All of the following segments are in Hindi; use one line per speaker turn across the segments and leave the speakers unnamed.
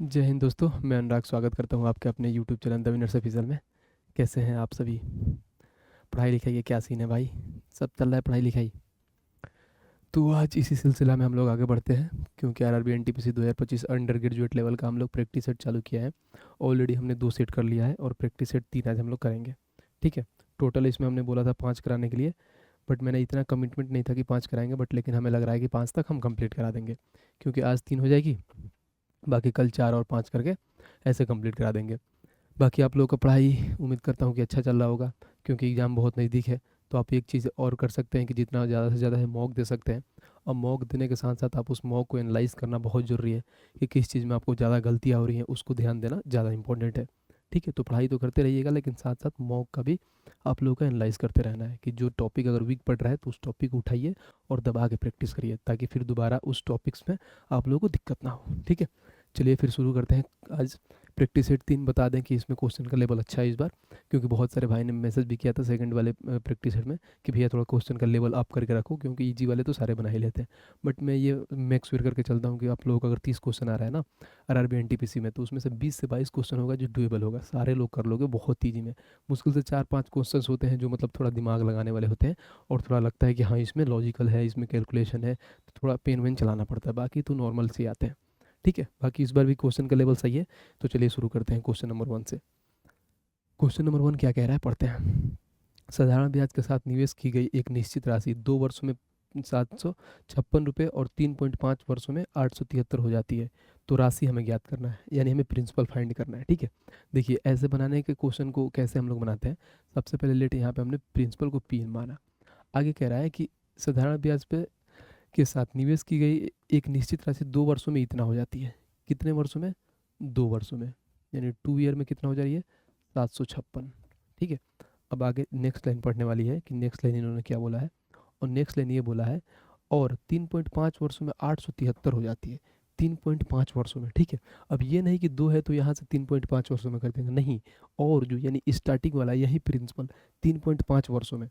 जय हिंद दोस्तों, मैं अनुराग स्वागत करता हूँ आपके अपने YouTube channel the winners official में। कैसे हैं आप सभी? पढ़ाई लिखाई का क्या सीन है भाई? सब चल रहा है पढ़ाई लिखाई? तो आज इसी सिलसिला में हम लोग आगे बढ़ते हैं, क्योंकि RRB NTPC 2025 under graduate level का हम लोग प्रैक्टिस सेट चालू किया है। ऑलरेडी हमने 2 सेट कर लिया है और प्रैक्टिस सेट 3 आज हम लोग करेंगे। ठीक है। टोटल इसमें हमने बोला था 5 कराने के लिए, बट मैंने इतना कमिटमेंट नहीं था कि 5 कराएंगे, बट लेकिन हमें लग रहा है कि 5 तक हम कंप्लीट करा देंगे, क्योंकि आज 3 हो जाएगी, बाकी कल 4 और 5 करके ऐसे कंप्लीट करा देंगे। बाकी आप लोगों का पढ़ाई उम्मीद करता हूँ कि अच्छा चल रहा होगा, क्योंकि एग्ज़ाम बहुत नज़दीक है। तो आप एक चीज़ और कर सकते हैं कि जितना ज़्यादा से ज़्यादा है मॉक दे सकते हैं। और मॉक देने के साथ साथ आप उस मॉक को एनालाइज़ करना बहुत ज़रूरी है, कि किस चीज़ में आपको ज़्यादा गलतियाँ हो रही हैं, उसको ध्यान देना ज़्यादा इंपॉर्टेंट है। ठीक है, तो पढ़ाई तो करते रहिएगा, लेकिन साथ साथ मॉक का भी आप लोगों का एनालाइज़ करते रहना है, कि जो टॉपिक अगर वीक पड़ रहा है तो उस टॉपिक को उठाइए और दबा के प्रैक्टिस करिए, ताकि फिर दोबारा उस टॉपिक्स में आप लोगों को दिक्कत ना हो। ठीक है, चलिए फिर शुरू करते हैं। आज प्रैक्टिस सेट 3 बता दें कि इसमें क्वेश्चन का लेवल अच्छा है इस बार, क्योंकि बहुत सारे भाई ने मैसेज भी किया था सेकंड वाले प्रैक्टिस सेट में कि भैया थोड़ा क्वेश्चन का लेवल अप करके रखो, क्योंकि इजी वाले तो सारे बना ही लेते हैं। बट मैं ये मेक श्योर करके चलता हूँ कि आप लोगों का अगर 30 क्वेश्चन आ रहा है ना आरआरबी एनटीपीसी में, तो उसमें से 20 से 22 क्वेश्चन होगा जो डुएबल होगा, सारे लोग कर लोगे बहुत ईजी में। मुश्किल से 4-5 क्वेश्चन होते हैं जो मतलब थोड़ा दिमाग लगाने वाले होते हैं, और थोड़ा लगता है कि हाँ इसमें लॉजिकल है, इसमें कैलकुलेशन है, तो थोड़ा पेन वेन चलाना पड़ता है, बाकी तो नॉर्मल से आते हैं। ठीक है, बाकी इस बार भी क्वेश्चन का लेवल सही है। तो चलिए शुरू करते हैं क्वेश्चन नंबर 1 से। क्वेश्चन नंबर 1 क्या कह रहा है, पढ़ते हैं। साधारण ब्याज के साथ निवेश की गई एक निश्चित राशि 2 वर्षों में 756 रुपये और 3.5 वर्षों में 873 हो जाती है। तो राशि हमें ज्ञात करना है, यानी हमें प्रिंसिपल फाइंड करना है। ठीक है, देखिए ऐसे बनाने के क्वेश्चन को कैसे हम लोग बनाते हैं। सबसे पहले लेट यहाँ पे हमने प्रिंसिपल को पी माना। आगे कह रहा है कि साधारण ब्याज पे के साथ निवेश की गई एक निश्चित राशि 2 वर्षों में इतना हो जाती है। कितने वर्षों में? 2 वर्षों में, यानी 2 ईयर में कितना हो जा रही है? 756। ठीक है, अब आगे नेक्स्ट लाइन पढ़ने वाली है कि नेक्स्ट लाइन इन्होंने क्या बोला है। और नेक्स्ट लाइन ये बोला है, और 3.5 वर्षों में 873 हो जाती है। 3.5 वर्षों में। ठीक है, अब ये नहीं कि 2 है तो यहाँ से 3.5 वर्षों में कर देंगे, नहीं। और जो यानी स्टार्टिंग वाला यही प्रिंसिपल 3.5 वर्षों में।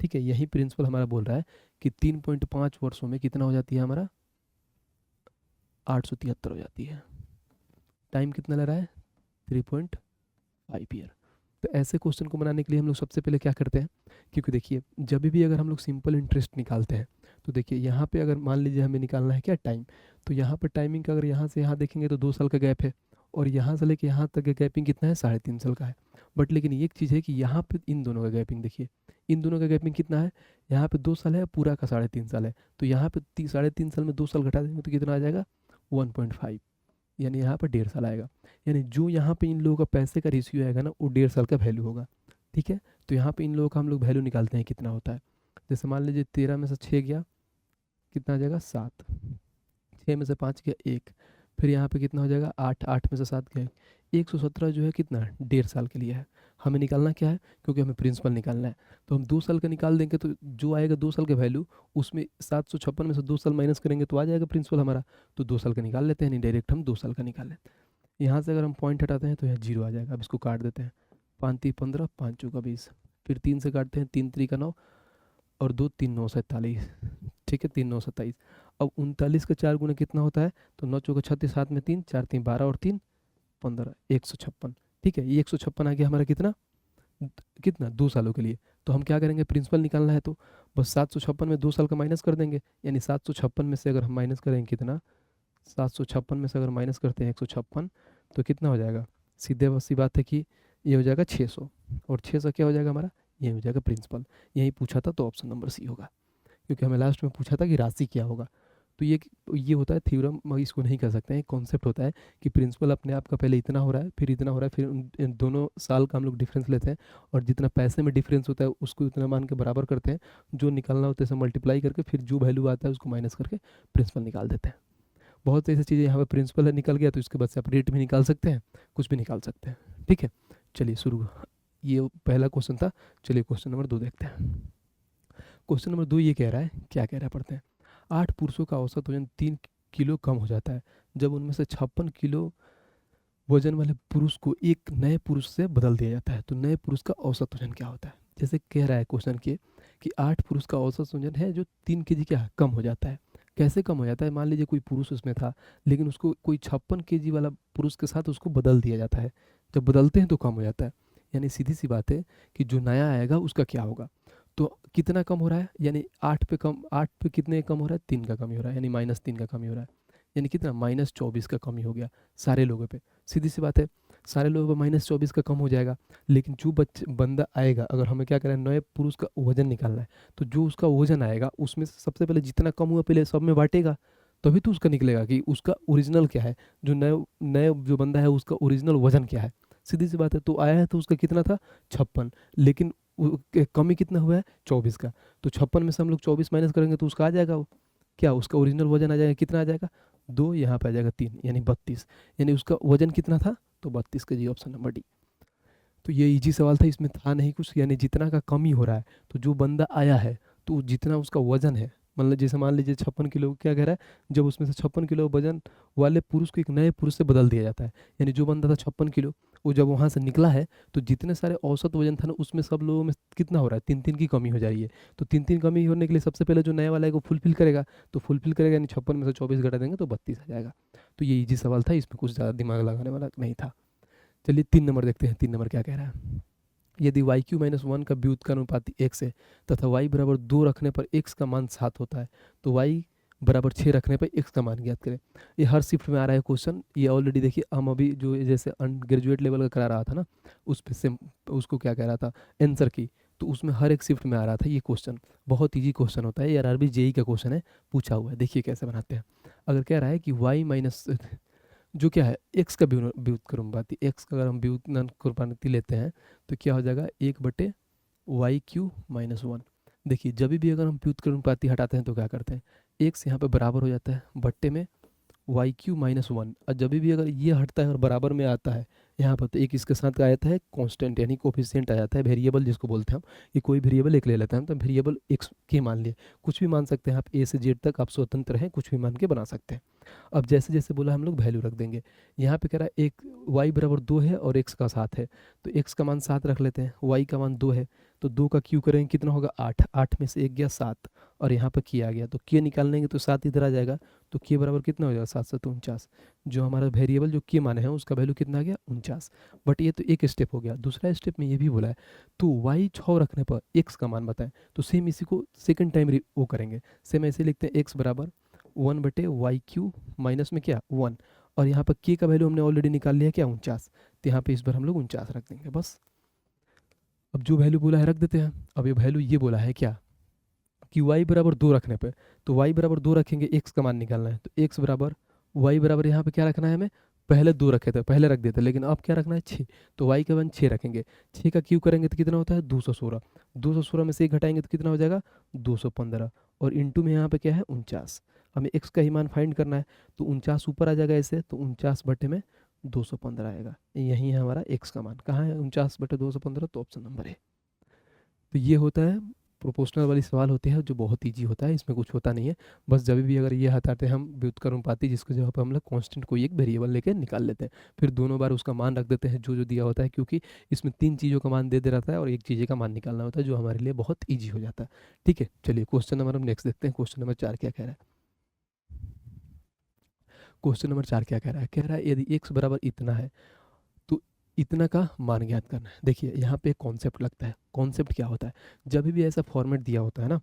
ठीक है, यही प्रिंसिपल हमारा बोल रहा है कि 3.5 वर्षों में कितना हो जाती है हमारा? 873 हो जाती है। टाइम कितना लग रहा है? 3.5 ईयर। तो ऐसे क्वेश्चन को बनाने के लिए हम लोग सबसे पहले क्या करते हैं, क्योंकि देखिए जब भी अगर हम लोग सिंपल इंटरेस्ट निकालते हैं, तो देखिए यहाँ पे अगर मान लीजिए हमें निकालना है क्या, टाइम। तो यहाँ पर टाइमिंग का अगर यहाँ से यहाँ देखेंगे तो 2 साल का गैप है, और यहाँ से लेके यहाँ तक का गैपिंग कितना है? 3.5 साल का है। बट लेकिन एक चीज़ है कि यहाँ पे इन दोनों का गैपिंग देखिए, इन दोनों का गैपिंग कितना है? यहाँ पे 2 साल है, पूरा का 3.5 साल है। तो यहाँ पे 3.5 साल में 2 साल घटा देंगे तो कितना आ जाएगा? 1.5। यानी यहाँ पर 1.5 साल आएगा। यानी जो यहाँ पे इन लोगों का पैसे का रेशियो आएगा ना, वो 1.5 साल का वैल्यू होगा। ठीक है, तो यहाँ पे इन लोगों का हम लोग वैल्यू निकालते हैं कितना होता है। जैसे मान लीजिए 13 में से 6 गया, कितना आ जाएगा? 7। 6 में से 5 गया, 1। फिर यहाँ पे कितना हो जाएगा? 8। 8 में से 7 गए, 117 जो है कितना? 1.5 साल के लिए है। हमें निकालना क्या है? क्योंकि हमें प्रिंसिपल निकालना है, तो हम 2 साल का निकाल देंगे, तो जो आएगा 2 साल का वैल्यू, उसमें 756 में से 2 साल माइनस करेंगे तो आ जाएगा प्रिंसिपल हमारा। तो 2 साल का निकाल लेते हैं, नहीं डायरेक्ट हम 2 साल का निकाल लेते हैं। यहाँ से अगर हम पॉइंट हटाते हैं तो यहाँ 0 आ जाएगा। अब इसको काट देते हैं। 5 3 15, 5 चौका 20। फिर 3 से काटते हैं, 3 3 का 9, और 2 3 9 47। ठीक है, 3 9 27। अब 39 का 4 गुना कितना होता है? तो 9 चौका 36, 7 में 3, 4 3 12 और 3 15, 156। ठीक है, ये 156 आ गया हमारा कितना? कितना? 2 सालों के लिए। तो हम क्या करेंगे, प्रिंसिपल निकालना है तो बस 756 में 2 साल का माइनस कर देंगे, यानी 756 में से अगर हम माइनस करेंगे कितना? 756 में से अगर माइनस करते हैं 156, तो कितना हो जाएगा? सीधे बस सी बात है कि ये हो जाएगा 600। और 600 क्या हो जाएगा हमारा? ये हो जाएगा प्रिंसिपल। यही पूछा था तो ऑप्शन नंबर सी होगा, क्योंकि हमें लास्ट में पूछा था कि राशि क्या होगा। तो ये होता है थ्योरम, मगर इसको नहीं कर सकते हैं। कॉन्सेप्ट होता है कि प्रिंसिपल अपने आप का पहले इतना हो रहा है, फिर इतना हो रहा है, फिर इन दोनों साल का हम लोग डिफरेंस लेते हैं, और जितना पैसे में डिफरेंस होता है उसको उतना मान के बराबर करते हैं। जो निकालना होता है उसे मल्टीप्लाई करके, फिर जो वैल्यू आता है उसको माइनस करके प्रिंसिपल निकाल देते हैं। बहुत ऐसी चीज़ें यहाँ पे प्रिंसिपल है निकल गया, तो इसके बाद से आप रेट भी निकाल सकते हैं, कुछ भी निकाल सकते हैं। ठीक है, चलिए शुरू। ये पहला क्वेश्चन था। चलिए क्वेश्चन नंबर 2 देखते हैं। क्वेश्चन नंबर 2 ये कह रहा है, क्या कह रहा है पढ़ते हैं। 8 पुरुषों का औसत वजन 3 किलो कम हो जाता है जब उनमें से 56 किलो वजन वाले पुरुष को एक नए पुरुष से बदल दिया जाता है। तो नए पुरुष का औसत वजन क्या होता है? जैसे कह रहा है क्वेश्चन के कि 8 पुरुष का औसत वजन है जो 3 केजी क्या कम हो जाता है। कैसे कम हो जाता है? मान लीजिए कोई पुरुष उसमें था, लेकिन उसको कोई 56 केजी वाला पुरुष के साथ उसको बदल दिया जाता है। जब बदलते हैं तो कम हो जाता है। यानी सीधी-सी बात है कि जो नया आएगा उसका क्या होगा? तो कितना कम हो रहा है? यानी 8 पे कितने कम हो रहा है? 3 का कमी हो रहा है, यानी -3 का कमी हो रहा है। यानी कितना? -24 का कमी हो गया सारे लोगों पे। सीधी-सी बात है, सारे लोगों पे -24 का कम हो जाएगा। लेकिन जो बंदा आएगा, अगर हमें क्या करना है, नए पुरुष का वज़न निकालना है, तो जो उसका वज़न आएगा उसमें से सबसे पहले जितना कम हुआ पहले सब में बाँटेगा, तभी तो उसका निकलेगा कि उसका ओरिजिनल क्या है, जो नए नए जो बंदा है उसका ओरिजिनल वज़न क्या है। सीधी-सी बात है, तो आया है तो उसका कितना था? 56, लेकिन कमी कितना हुआ है? 24 का। तो 56 में से हम लोग 24 माइनस करेंगे तो उसका आ जाएगा वो, क्या उसका ओरिजिनल वज़न आ जाएगा, कितना आ जाएगा? 2, यहाँ पे आ जाएगा 3, यानी 32। यानी उसका वज़न कितना था? तो 32 केजी, ऑप्शन नंबर डी। तो ये ईज़ी सवाल था, इसमें था नहीं कुछ, यानी जितना का कमी हो रहा है, तो जो बंदा आया है, तो जितना उसका वज़न है, मतलब जैसे मान लीजिए 56 किलो, क्या कह रहा है, जब उसमें से 56 किलो वज़न वाले पुरुष को एक नए पुरुष से बदल दिया जाता है। यानी जो बंदा था 56 किलो, वो जब वहाँ से निकला है, तो जितने सारे औसत वज़न था ना, उसमें सब लोगों में कितना हो रहा है? 3-3 की कमी हो जा रही है। तो 3-3 कमी होने के लिए सबसे पहले जो नया वाला है वो फुलफ़िल करेगा, तो फुलफ़िल करेगा यानी 56 में से 24 घटा देंगे तो 32 आ जाएगा। तो ये ईज़ी सवाल था, इसमें कुछ ज़्यादा दिमाग लगाने वाला नहीं था। चलिए 3 नंबर देखते हैं, 3 नंबर क्या कह रहा है? यदि YQ - 1 का व्युत्क्रमानुपाती x है तथा y बराबर 2 रखने पर x का मान 7 होता है, तो y बराबर 6 रखने पर x का मान ज्ञात करें। ये हर शिफ्ट में आ रहा है क्वेश्चन। ये ऑलरेडी देखिए, हम अभी जो जैसे ग्रेजुएट लेवल का करा रहा था ना, उस पे सेम उसको क्या कह रहा था, आंसर की, तो उसमें हर एक शिफ्ट में आ रहा था ये क्वेश्चन। बहुत ईजी क्वेश्चन होता है, ये आरआरबी जेई का क्वेश्चन है, पूछा हुआ है। देखिए कैसे बनाते हैं। अगर कह रहा है कि y माइनस जो क्या है, एक्स का व्युत्क्रमानुपाती, एक्स का अगर हम व्युत्क्रमानुपाती लेते हैं तो क्या हो जाएगा? 1/YQ-1। देखिए जब भी अगर हम व्युत्क्रमानुपाती हटाते हैं तो क्या करते हैं, एक्स यहाँ पे बराबर हो जाता है बट्टे में YQ-1, और जब भी अगर ये हटता है और बराबर में आता है यहाँ पर, तो एक इसके साथ का आता है कांस्टेंट, यानी कोफिशिएंट आ जाता है, वेरिएबल जिसको बोलते हैं हम। ये कोई वेरिएबल एक ले लेते हैं, तो वेरिएबल एक्स के मान लिए, कुछ भी मान सकते हैं आप, ए से जेड तक आप स्वतंत्र हैं, कुछ भी मान के बना सकते हैं। अब जैसे जैसे बोला हम लोग वैल्यू रख देंगे। यहाँ पे कह रहा है एक y बराबर 2 है और x का 7 है, तो x का मान 7 रख लेते हैं, y का मान 2 है, तो 2 का क्यू करेंगे कितना होगा? 8, 8 में से एक गया 7, और यहाँ पर k आ गया, तो k निकालनेंगे तो 7 इधर आ जाएगा, तो k बराबर कितना हो जाएगा? 7 7 49। जो हमारा वेरिएबल जो k माने हैं उसका वैल्यू कितना आ गया? 49। बट ये तो एक स्टेप हो गया। दूसरा स्टेप में ये भी बोला है, तो y 6 रखने पर x का मान बताएं, तो सेम इसी को सेकंड टाइम वो करेंगे। सेम ऐसे लिखते हैं, x बराबर 1/YQ माइनस में क्या? 1, और यहाँ पर k का वैल्यू हमने ऑलरेडी निकाल लिया क्या? 49, तो यहाँ पे इस बार हम लोग 49 रख देंगे बस। अब जो वैल्यू बोला है रख देते हैं। अब ये वैल्यू ये बोला है क्या कि y बराबर 2 रखने पे, तो y बराबर 2 रखेंगे, x का मान निकालना है, तो x बराबर y बराबर यहाँ पे क्या रखना है हमें? पहले 2 रखे थे, पहले रख देते, लेकिन अब क्या रखना है? 6, तो y का मान 6 रखेंगे। 6 का क्यू करेंगे तो कितना होता है? 216। 216 में से 1 घटाएंगे तो कितना हो जाएगा? 215, और इंटू में यहाँ पे क्या है? 49। हमें x का ही मान फाइंड करना है, तो 49 ऊपर आ जाएगा ऐसे, तो 49 बटे में 215 आएगा। यही है हमारा x का मान। कहाँ है 49 बटे 215? तो ऑप्शन नंबर है। तो ये होता है प्रोपोर्शनल वाली सवाल होते हैं, जो बहुत ईजी होता है, इसमें कुछ होता नहीं है। बस जब भी अगर ये हटाते हैं हम व्युत्क्रमानुपाती, जिसको जगह पर हम लोग कांस्टेंट कोई एक वेरिएबल लेके निकाल लेते हैं, फिर दोनों बार उसका मान रख देते हैं जो जो दिया होता है, क्योंकि इसमें 3 चीज़ों का मान दे दे रहता है और एक चीज़ का मान निकालना होता है, जो हमारे लिए बहुत ईजी हो जाता है। ठीक है, चलिए क्वेश्चन नंबर हम नेक्स्ट देखते हैं। क्वेश्चन नंबर 4 क्या कह रहा है? क्वेश्चन नंबर 4 क्या कह रहा है? कह रहा है यदि एक्स बराबर इतना है तो इतना का मान ज्ञात करना है। देखिए यहाँ पे एक कॉन्सेप्ट लगता है। कॉन्सेप्ट क्या होता है? जब भी ऐसा फॉर्मेट दिया होता है ना,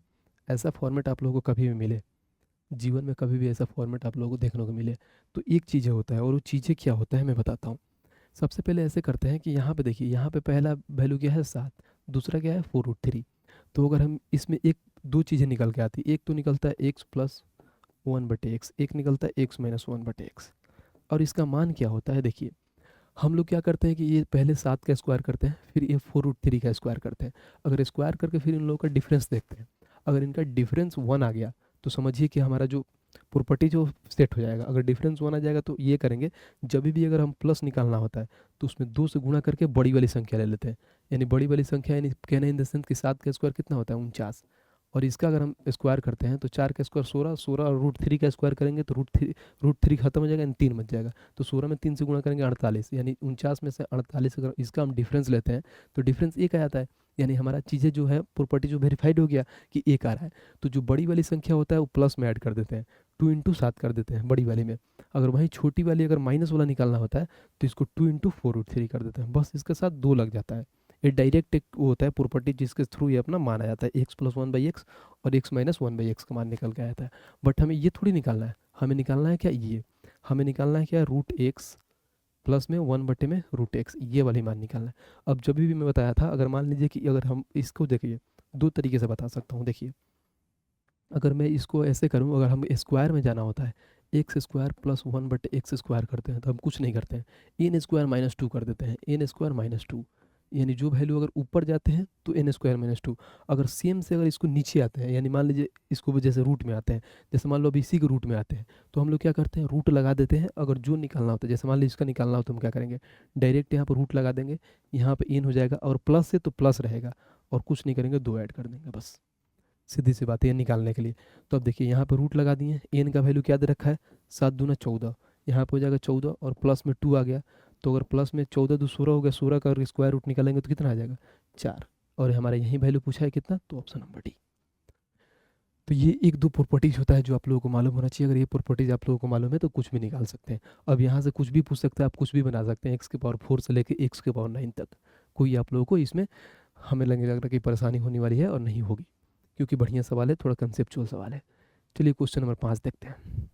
ऐसा फॉर्मेट आप लोगों को कभी भी मिले, जीवन में कभी भी ऐसा फॉर्मेट आप लोगों को देखने को मिले, तो एक चीज़ें होता है, और वो चीज़ें क्या होता है मैं बताता हूँ। सबसे पहले ऐसे करते हैं कि यहाँ पे देखिए, यहाँ पे पहला वैल्यू क्या है? 7, दूसरा क्या है? 4√3। तो अगर हम इसमें एक दो चीज़ें निकल के आती, एक तो निकलता है एक्स प्लस 1/x, एक निकलता है x माइनस 1/x, और इसका मान क्या होता है? देखिए हम लोग क्या करते हैं कि ये पहले 7 का स्क्वायर करते हैं, फिर ये 4√3 का स्क्वायर करते हैं। अगर स्क्वायर करके फिर इन लोगों का डिफरेंस देखते हैं, अगर इनका डिफरेंस 1 आ गया तो समझिए कि हमारा जो प्रॉपर्टी जो सेट हो जाएगा। अगर डिफरेंस 1 आ जाएगा तो ये करेंगे, जब भी अगर हम प्लस निकालना होता है तो उसमें 2 से गुणा करके बड़ी वाली संख्या ले लेते हैं। यानी बड़ी वाली संख्या, यानी कहना इन द सेंस कि 7 का स्क्वायर कितना होता है? 49, और इसका अगर हम स्क्वायर करते हैं तो 4 का स्क्वायर 16, 16 और √3 का स्क्वायर करेंगे तो √3 खत्म हो जाएगा यानी 3 बच जाएगा। तो 16 में 3 से गुणा करेंगे 48, यानी 49 में से 48 अगर इसका हम डिफरेंस लेते हैं तो डिफरेंस एक आ जाता है, यानी हमारा चीज़ें जो है प्रॉपर्टी जो वेरीफाइड हो गया कि एक आ रहा है। तो जो बड़ी वाली संख्या होता है वो प्लस में ऐड कर देते हैं, 2 × 7 कर देते हैं बड़ी वाली में। अगर वहीं छोटी वाली अगर माइनस वाला निकालना होता है तो इसको 2 × 4√3 कर देते हैं, बस इसके साथ 2 लग जाता है। ये डायरेक्ट एक वो होता है प्रॉपर्टी जिसके थ्रू ये अपना माना जाता है, x + 1/x और x - 1/x का मान निकल के आता है। बट हमें ये थोड़ी निकालना है, हमें निकालना है क्या, ये हमें निकालना है क्या, √x प्लस में 1/√x, ये वाली मान निकालना है। अब जब भी मैं बताया था, अगर मान लीजिए कि अगर हम इसको देखिए 2 तरीके से बता सकता हूँ। देखिए अगर मैं इसको ऐसे करूँ, अगर हम स्क्वायर में जाना होता है, x² + 1/x² करते हैं तो हम कुछ नहीं करते हैं, n² - 2 कर देते हैं, n² - 2, यानी जो वैल्यू अगर ऊपर जाते हैं तो n² - 2। अगर सेम से अगर इसको नीचे आते हैं, यानी मान लीजिए इसको भी जैसे रूट में आते हैं, जैसे मान लो अभी इसी के रूट में आते हैं, तो हम लोग क्या करते हैं, रूट लगा देते हैं। अगर जो निकालना होता है, जैसे मान लीजिए इसका निकालना हो तो हम क्या करेंगे, डायरेक्ट यहाँ पर रूट लगा देंगे, यहाँ पर n हो जाएगा और प्लस से तो प्लस रहेगा और कुछ नहीं करेंगे, 2 ऐड कर देंगे, बस सीधी सी बात है, ये निकालने के लिए। तो अब देखिए यहाँ पर रूट लगा दिए, एन का वैल्यू क्या दे रखा है, 7 दूना 14, यहाँ पर हो जाएगा 14 और प्लस में 2 आ गया। तो अगर प्लस में 14 2 16 हो गया, 16 का अगर स्क्वायर रूट निकालेंगे तो कितना आ जाएगा, 4। और हमारा यही वैल्यू पूछा है कितना, तो ऑप्शन नंबर डी। तो ये 1-2 प्रॉपर्टीज होता है जो आप लोगों को मालूम होना चाहिए। अगर ये प्रॉपर्टीज आप लोगों को मालूम है तो कुछ भी निकाल सकते हैं। अब यहाँ से कुछ भी पूछ सकते हैं, आप कुछ भी बना सकते हैं, x⁴ से लेकर x⁴ तक। कोई आप लोगों को इसमें हमें लगेगा कि परेशानी होने वाली है, और नहीं होगी, क्योंकि बढ़िया सवाल है, थोड़ा कंसेप्चुअल सवाल है। चलिए क्वेश्चन नंबर 5 देखते हैं।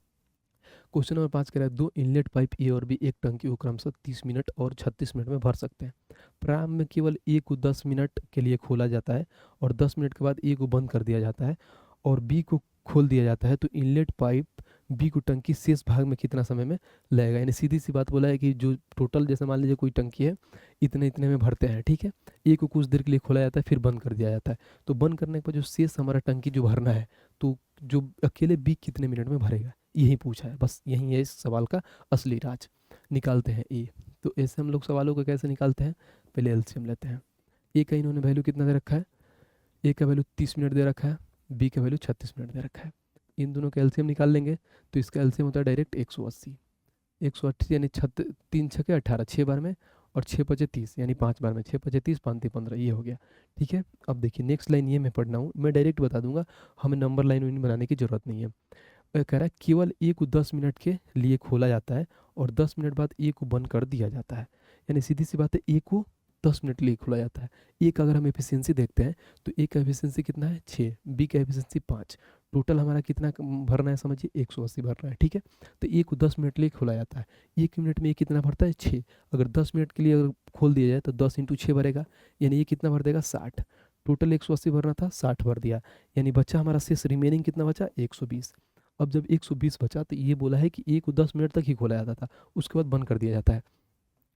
क्वेश्चन नंबर 5 कह रहा है, 2 इनलेट पाइप ए और बी एक टंकी को क्रमशः 30 मिनट और 36 मिनट में भर सकते हैं। प्रारंभ में केवल ए को 10 मिनट के लिए खोला जाता है और 10 मिनट के बाद ए को बंद कर दिया जाता है और बी को खोल दिया जाता है, तो इनलेट पाइप बी को टंकी शेष भाग में कितना समय में लगेगा। यानी सीधी सी बात बोला है कि जो टोटल, जैसे मान लीजिए कोई टंकी है, इतने इतने में भरते हैं, ठीक है, ए को कुछ देर के लिए खोला जाता है फिर बंद कर दिया जाता है। तो बंद करने के बाद जो शेष हमारा टंकी जो भरना है, तो जो अकेले बी कितने मिनट में भरेगा, यही पूछा है। बस यही है इस सवाल का असली राज। निकालते हैं ए। तो ऐसे हम लोग सवालों को कैसे निकालते हैं, पहले एलसीएम लेते हैं। ए का इन्होंने वैल्यू कितना दे रखा है, ए का वैल्यू 30 मिनट दे रखा है, बी का वैल्यू 36 मिनट दे रखा है। इन दोनों का एलसीएम निकाल लेंगे तो इसका एलसीएम होता है डायरेक्ट 180, 180 यानी 3 छके 18, 6 बार में, और 6 पचे 30 यानी 5 बार में, 6 पचे 30, 5 × 15, ये हो गया। ठीक है, अब देखिए नेक्स्ट लाइन ये मैं पढ़ना हूँ, मैं डायरेक्ट बता दूंगा, हमें नंबर लाइन बनाने की ज़रूरत नहीं है। कह रहा है केवल ए को 10 मिनट के लिए खोला जाता है और 10 मिनट बाद ए को बंद कर दिया जाता है। यानी सीधी सी बात है, ए को 10 मिनट के लिए खोला जाता है। ए का अगर हम एफिशिएंसी देखते हैं तो ए का एफिशिएंसी कितना है, 6, बी का एफिशिएंसी 5, टोटल हमारा कितना भरना है, समझिए 180 भरना है। ठीक है, तो ए को 10 मिनट के लिए खोला जाता है, 1 मिनट में ए कितना भरता है, 6। अगर 10 मिनट के लिए अगर खोल दिया जाए तो 10 × 6 भरेगा, यानी ये कितना भर देगा, 60। टोटल 180 भरना था, 60 भर दिया, यानी बच्चा हमारा शेष रिमेनिंग कितना बचा, 120। अब जब 120 बचा तो ये बोला है कि ए को 10 मिनट तक ही खोला जाता था, उसके बाद बंद कर दिया जाता है।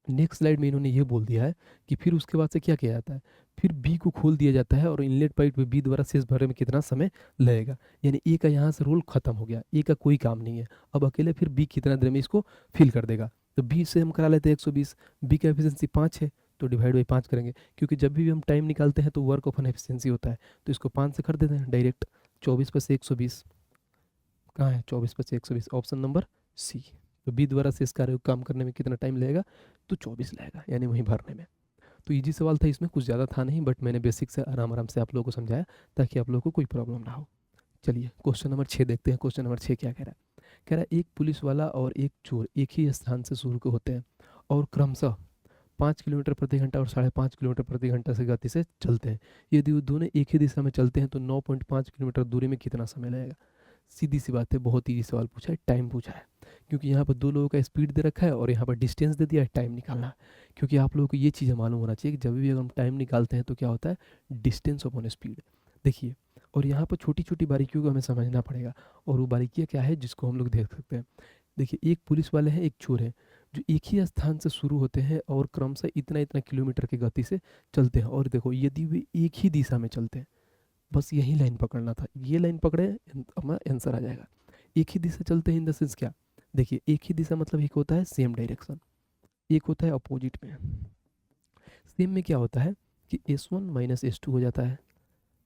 नेक्स्ट स्लाइड में इन्होंने ये बोल दिया है कि फिर उसके बाद से क्या किया जाता है, फिर बी को खोल दिया जाता है और इनलेट पाइप में बी द्वारा शेष भरने में कितना समय लगेगा। यानी ए का यहाँ से रोल खत्म हो गया, ए का कोई काम नहीं है, अब अकेले फिर बी कितना देर में इसको फिल कर देगा। तो बी से हम करा लेते हैं 120, बी का एफिशिएंसी 5 है तो डिवाइड बाई 5 करेंगे, क्योंकि जब भी हम टाइम निकालते हैं तो वर्क ऑफ एन एफिशिएंसी होता है, तो इसको 5 से कर देते हैं डायरेक्ट। 24 + 120 कहाँ है, 24 + 120, ऑप्शन नंबर सी। तो बी द्वारा शेष कार्य को काम करने में कितना टाइम लगेगा, तो 24 लगेगा, यानी वहीं भरने में। तो इजी सवाल था, इसमें कुछ ज़्यादा था नहीं, बट मैंने बेसिक से आराम आराम से आप लोगों को समझाया ताकि आप लोगों को कोई प्रॉब्लम ना हो। चलिए क्वेश्चन नंबर 6 देखते हैं। क्वेश्चन नंबर 6 क्या कह रहा है, कह रहा है एक पुलिस वाला और एक चोर एक ही स्थान से शुरू होते हैं और क्रमशः 5 किलोमीटर प्रति घंटा और 5.5 किलोमीटर प्रति घंटा से गति से चलते हैं। यदि वो दोनों एक ही दिशा में चलते हैं तो 9.5 किलोमीटर दूरी में कितना समय लगेगा। सीधी सी बात है, बहुत ईजी सवाल पूछा है, टाइम पूछा है, क्योंकि यहाँ पर 2 लोगों का स्पीड दे रखा है और यहाँ पर डिस्टेंस दे दिया है, टाइम निकालना है। क्योंकि आप लोगों को ये चीज़ें मालूम होना चाहिए कि जब भी अगर हम टाइम निकालते हैं तो क्या होता है, डिस्टेंस अपॉन स्पीड। देखिए, और यहाँ पर छोटी छोटी बारीकियों को हमें समझना पड़ेगा, और वो बारीकियाँ क्या है जिसको हम लोग देख सकते हैं। देखिए, एक पुलिस वाले हैं, एक चोर है, जो एक ही स्थान से शुरू होते हैं और क्रमशः इतना इतना किलोमीटर की गति से चलते हैं। और देखो, यदि वे एक ही दिशा में चलते हैं, बस यही लाइन पकड़ना था, ये लाइन पकड़े हमारा आंसर आ जाएगा। एक ही दिशा चलते हैं इन द सेंस क्या, देखिए एक ही दिशा मतलब एक होता है सेम डायरेक्शन, एक होता है अपोजिट में। सेम में क्या होता है कि S1 - S2 हो जाता है,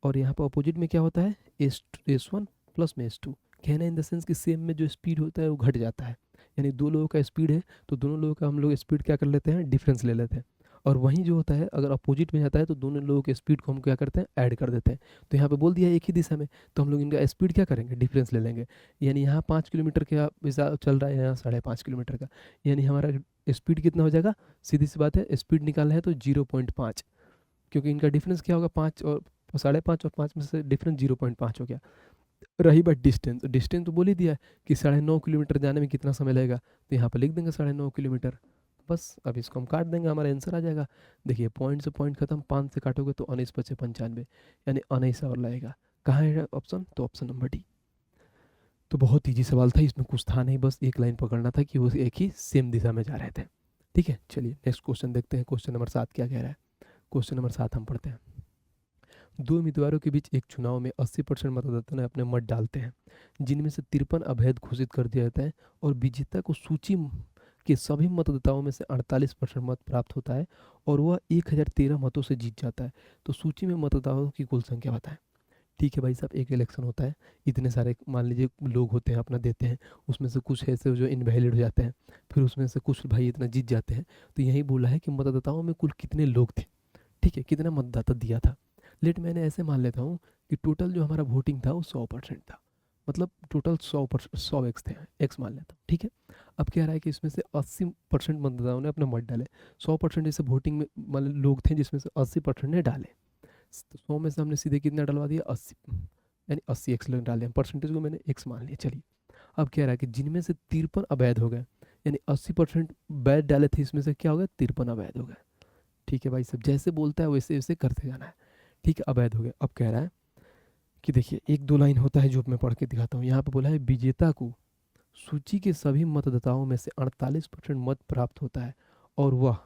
और यहाँ पर अपोजिट में क्या होता है, S1 प्लस में S2। कहना इन द सेंस कि सेम में जो स्पीड होता है वो घट जाता है, यानी दो लोगों का स्पीड है तो दोनों लोगों का हम लोग स्पीड क्या कर लेते हैं, डिफरेंस ले लेते हैं। और वहीं जो होता है अगर अपोजिट में जाता है तो दोनों लोगों के स्पीड को हम क्या करते हैं, ऐड कर देते हैं। तो यहाँ पे बोल दिया एक ही दिशा में, तो हम लोग इनका स्पीड क्या करेंगे, डिफरेंस ले लेंगे। यानी यहाँ 5 किलोमीटर का हिसाब चल रहा है, यहाँ 5.5 किलोमीटर का, यानी हमारा स्पीड कितना हो जाएगा, सीधी सी बात है, स्पीड निकालना है तो 0.5, क्योंकि इनका डिफरेंस क्या होगा, 5 और 5.5 और 5 में से डिफरेंस 0.5 हो गया। रही बात डिस्टेंस, डिस्टेंस तो बोल ही दिया है कि 9.5 किलोमीटर जाने में कितना समय लगेगा, तो यहाँ पर लिख देंगे 9.5 किलोमीटर। बस अब इसको हम काट देंगे, हमारा आंसर आ जाएगा। देखिए पॉइंट से पॉइंट खत्म, 5 से काटोगे तो 19×5 = 95, यानी 19 और लगेगा। कहाँ है ऑप्शन, तो ऑप्शन नंबर डी। तो बहुत ईजी सवाल था, इसमें कुछ था नहीं, बस एक लाइन पकड़ना था कि वो एक ही सेम दिशा में जा रहे थे। ठीक है, चलिए नेक्स्ट क्वेश्चन देखते हैं। क्वेश्चन नंबर 7 क्या कह रहा है। क्वेश्चन नंबर 7 हम पढ़ते हैं। दो उम्मीदवारों के बीच एक चुनाव में 80% मतदाता ने अपने मत डालते हैं, जिनमें से 53 अवैध घोषित कर दिया जाता है और विजेता को सूची के सभी मतदाताओं में से 48% मत प्राप्त होता है और वह 1013 मतों से जीत जाता है। तो सूची में मतदाताओं की कुल संख्या बताएं। ठीक है भाई साहब, एक इलेक्शन होता है, इतने सारे मान लीजिए लोग होते हैं, अपना देते हैं, उसमें से कुछ ऐसे जो इनवैलिड हो जाते हैं, फिर उसमें से कुछ भाई इतना जीत जाते हैं। तो यही बोला है कि मतदाताओं में कुल कितने लोग थे, ठीक है, कितना मतदाता दिया था। लेट मैंने ऐसे मान लेता हूँ कि टोटल जो हमारा वोटिंग था वो 100% था, मतलब टोटल 100 एक्स थे, एक्स मान लेता हूँ। ठीक है, अब कह रहा है कि इसमें से 80% मतदाताओं ने अपने मत डाले। 100% जैसे वोटिंग में मान लोग थे जिसमें से 80% ने डाले, तो 100 में से हमने सीधे कितना डलवा दिया, 80, यानी 80 एक्स डाले, परसेंटेज को मैंने एक्स मान लिया। चलिए अब कह रहा है कि जिनमें से 53 अवैध हो गए, यानी 80% वैध डाले थे, इसमें से क्या हो गया, 53 अवैध हो गए। ठीक है भाई सब जैसे बोलता है वैसे वैसे करते जाना है। ठीक है, अवैध हो गया। अब कह रहा है कि देखिए एक दो लाइन होता है जो मैं पढ़ के दिखाता हूँ। यहाँ पे बोला है विजेता को सूची के सभी मतदाताओं में से 48% मत प्राप्त होता है और वह